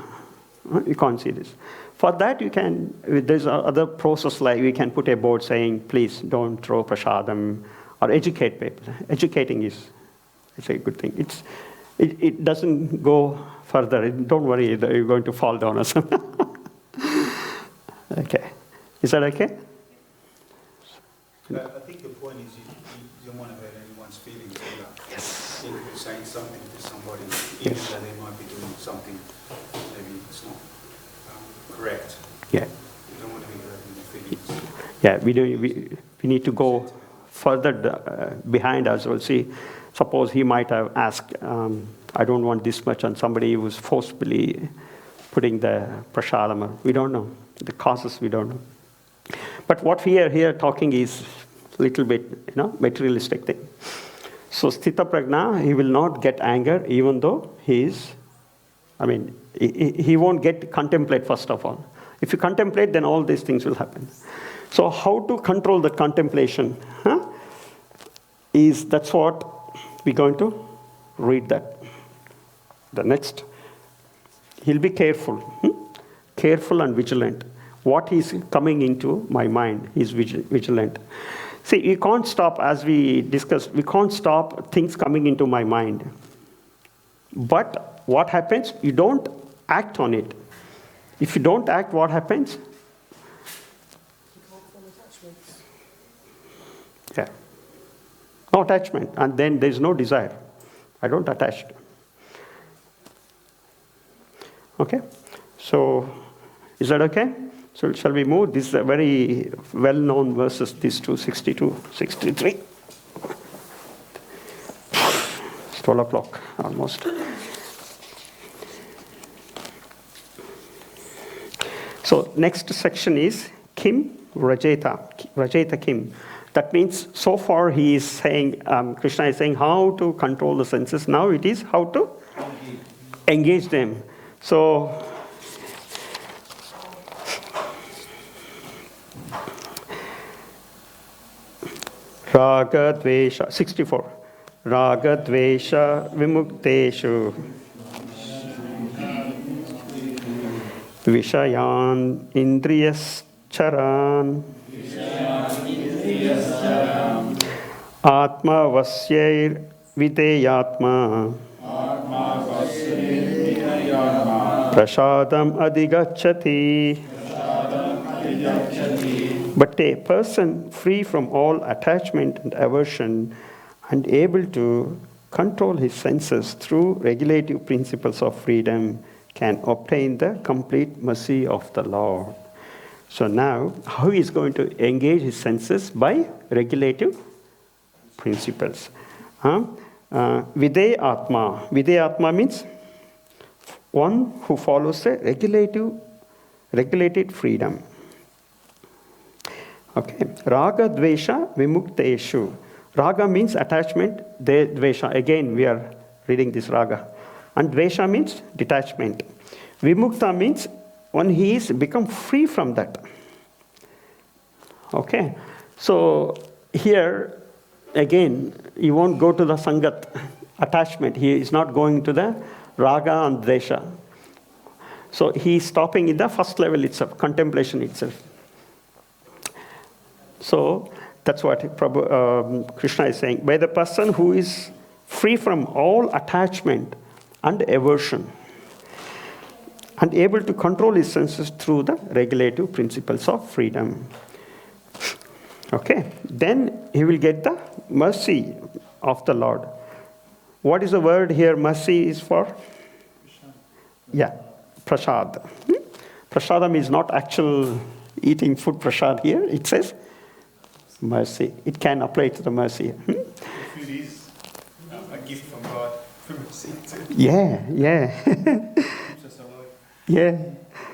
You can't see this. For that, you can, there's other process like we can put a board saying, please don't throw prasadam, or educate people. Educating is a good thing. It doesn't go further. Don't worry that you're going to fall down or something. Okay. Is that okay? I think the point is you don't want to hurt anyone's feelings either. Yes. If you're saying something to somebody, even though they might be doing something, maybe it's not correct. Yeah. You don't want to be hurting their feelings. Yeah, we need to go further behind as well. See, suppose he might have asked, I don't want this much, and somebody was forcibly putting the prasadam. We don't know. The causes we don't know. But what we are here talking is a little bit, materialistic thing. So sthita prajna, he will not get anger even though he won't get contemplate first of all. If you contemplate, then all these things will happen. So how to control that contemplation? That's what we're going to read that. The next, he'll be careful. Careful and vigilant. What is coming into my mind, he's vigilant. See, you can't stop, as we discussed, we can't stop things coming into my mind. But what happens? You don't act on it. If you don't act, what happens? No attachment. And then there's no desire. I don't attach. Okay? So, is that okay? So, shall we move? These are very well-known verses, these two, 62, 63. It's 12 o'clock, almost. So, next section is Kim Rajeta Kim. That means, so far he is saying, Krishna is saying how to control the senses. Now it is how to engage them. So, Raga Dvesha, 64. Raga Dvesha Vimukteshu Vishayan Indriyas Charan Atma Vasyair Videyatma Prasadam Adigachati. But a person free from all attachment and aversion and able to control his senses through regulative principles of freedom can obtain the complete mercy of the Lord. So now, how he is going to engage his senses? By regulative principles. Videya Atma. Videya Atma means one who follows a regulated freedom. Okay. Raga Dvesha Vimukteshu. Raga means attachment. Dvesha. Again, we are reading this raga. And Dvesha means detachment. Vimukta means when he is become free from that. Okay. So here, again, he won't go to the Sangat attachment. He is not going to the raga and Dvesha. So he is stopping in the first level itself, contemplation itself. So that's what Krishna is saying. By the person who is free from all attachment and aversion and able to control his senses through the regulative principles of freedom. Okay, then he will get the mercy of the Lord. What is the word here mercy is for? Yeah, prasad. Prasadam is not actual eating food prasad here. It says mercy. It can apply to the mercy. Food is a gift from God for mercy too. Yeah. Yeah.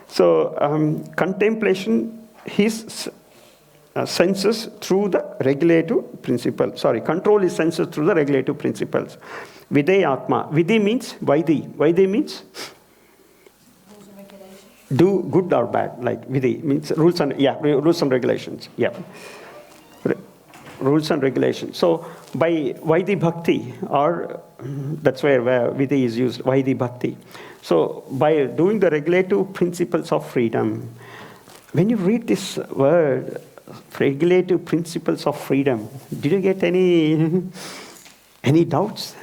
So contemplation, his senses through the regulative principle. Control his senses through the regulative principles. Videya Atma. Vidhi means Vaidhi. Vaidhi means Rules and regulations. do good or bad. Like Vidhi means rules and regulations. Yeah. Rules and regulations. So by Vaidhi Bhakti, or that's where Vidhi is used, Vaidhi Bhakti. So by doing the regulative principles of freedom, when you read this word, regulative principles of freedom, did you get any doubts?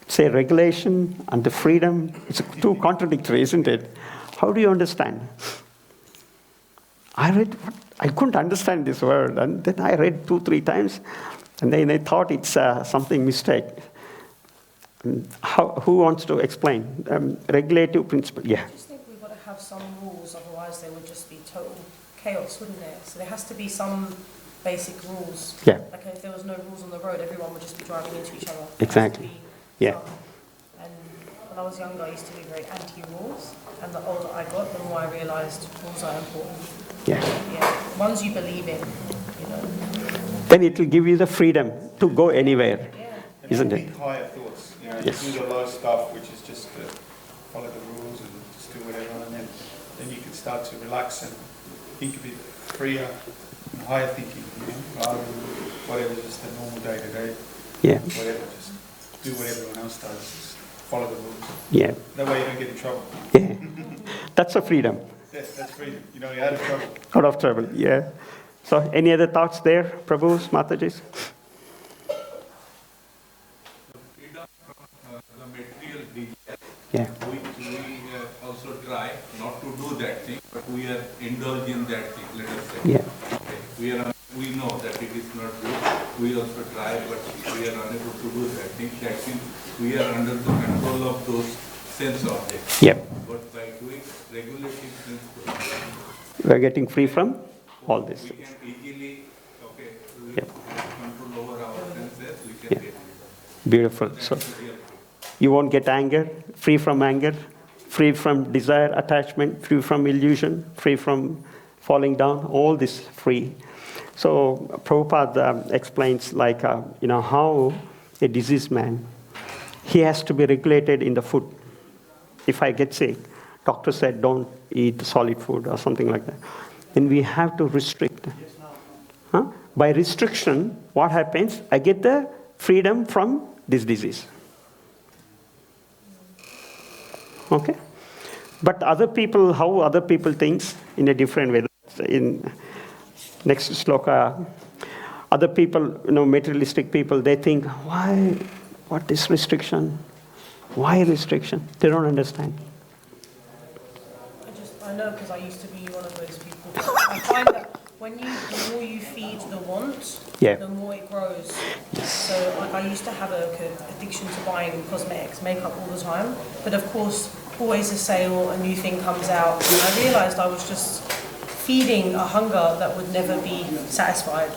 Say regulation and the freedom, it's too contradictory, isn't it? How do you understand? I couldn't understand this word, and then I read 2-3 times, and then I thought it's something mistake. Who wants to explain? Regulative principle, yeah. I just think we've got to have some rules, otherwise there would just be total chaos, wouldn't there? So there has to be some basic rules. Yeah. Like if there was no rules on the road, everyone would just be driving into each other. Exactly. Yeah. And when I was younger, I used to be very anti-rules, and the older I got, the more I realised rules are important. Yeah. Ones you believe in, Then it will give you the freedom to go anywhere, And isn't it? think higher thoughts. Yes. You do the low stuff, which is just to follow the rules and just do whatever, and then you can start to relax and think a bit freer and higher thinking, rather than whatever, just the normal day-to-day, Yeah. whatever, just do what everyone else does, just follow the rules. Yeah. That way you don't get in trouble. Yeah. That's a freedom. That's freedom. You're out of trouble. Out of trouble, yeah. So any other thoughts there, Prabhus, Matajis? Freedom from the material desire. Yeah. We also try not to do that thing, but we are indulged in that thing, let us say. Yeah. Okay. We we know that it is not good. We also try, but we are unable to do that thing. That means we are under the control of those sense objects. Yep. But by doing regulating sense objects, We are getting free from all this. we can easily, okay, we Yep. have control over our senses, we can Yeah. get rid of Beautiful. that. So That's the real truth. you won't get anger, free from desire, attachment, free from illusion, free from falling down, all this free. So Prabhupada explains like, how a diseased man, he has to be regulated in the food. If I get sick, doctor said don't eat solid food or something like that. Then we have to restrict. Huh? By restriction, what happens? I get the freedom from this disease. Okay? But other people, how other people think in a different way. In next sloka, other people, materialistic people, they think, why, what is restriction? Why restriction? They don't understand. I know because I used to be one of those people. I find that the more you feed the want, Yeah. the more it grows. So I used to have an addiction to buying cosmetics, makeup all the time. But of course, always a sale, a new thing comes out. And I realised I was just feeding a hunger that would never be satisfied.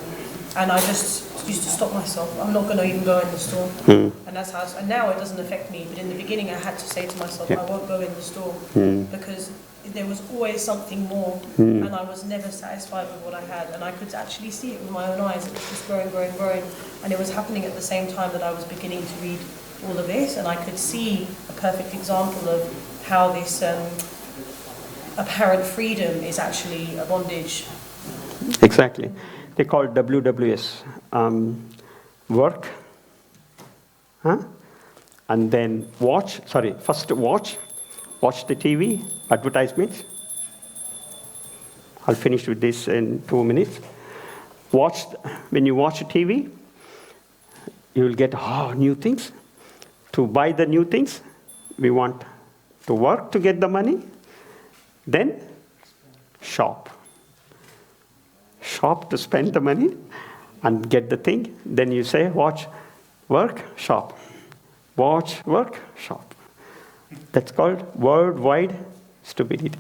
And I just used to stop myself. I'm not going to even go in the store. And that's how. And now it doesn't affect me. But in the beginning, I had to say to myself, I won't go in the store because there was always something more, and I was never satisfied with what I had. And I could actually see it with my own eyes. It was just growing, and it was happening at the same time that I was beginning to read all of this, and I could see a perfect example of how this apparent freedom is actually a bondage. Exactly. They call it WWS. Work, and then first watch the TV, advertisements. I'll finish with this in 2 minutes. When you watch TV, you will get new things. To buy the new things, we want to work to get the money, then shop. Shop to spend the money and get the thing. Then you say, watch, work, shop. Watch, work, shop. That's called worldwide stupidity.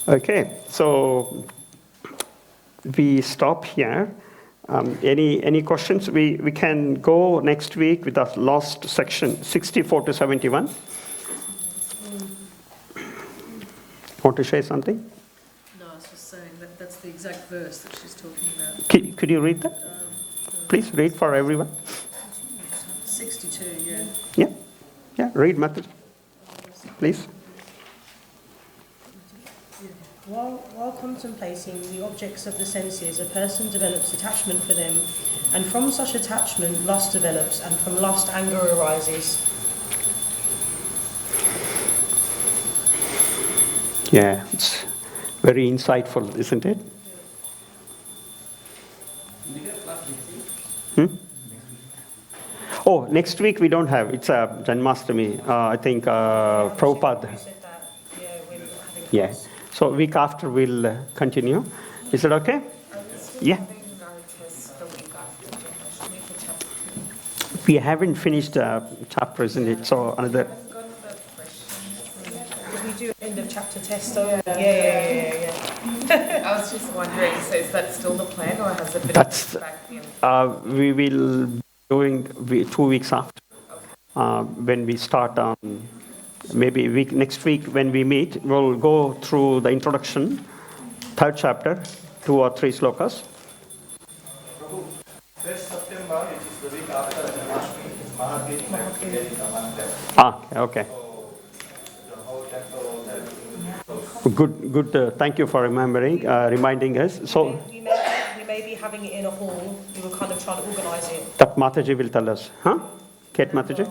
Okay, so we stop here. Any questions? We can go next week with the last section, 64 to 71. Want to share something? No, I was just saying that's the exact verse that she's talking about. Could you read that? Please read for everyone. 62, yeah. Yeah, read Matthew. Please. While contemplating the objects of the senses, a person develops attachment for them, and from such attachment lust develops, and from lust anger arises. Yeah, it's very insightful, isn't it? Oh, next week we don't have. It's a Janmashtami. I think Prabhupada. You said that, we're having Yeah. class. So week after we'll continue. Is it okay? Yeah. We haven't finished the chapter, isn't it? So another. We do end of chapter test, so yeah. I was just wondering, so is that still the plan, or has it been That's. back in? We will be doing 2 weeks after. When we start on. Maybe next week when we meet, we'll go through the introduction, 3rd chapter, 2 or 3 slokas. Prabhu, this September, it is the week after Janmashtami, it's Mahadev. Okay. So the whole temple, everything. Good. Thank you for reminding us. So We may be having it in a hall. We were kind of trying to organise it. that Mataji will tell us, Kate Mataji? Yeah,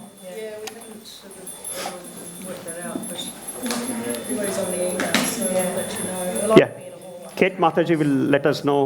we haven't sort of worked that out, but everybody's on the email, so I'll let you know. It'll Yeah. either be in a hall. Kate Mataji will let us know.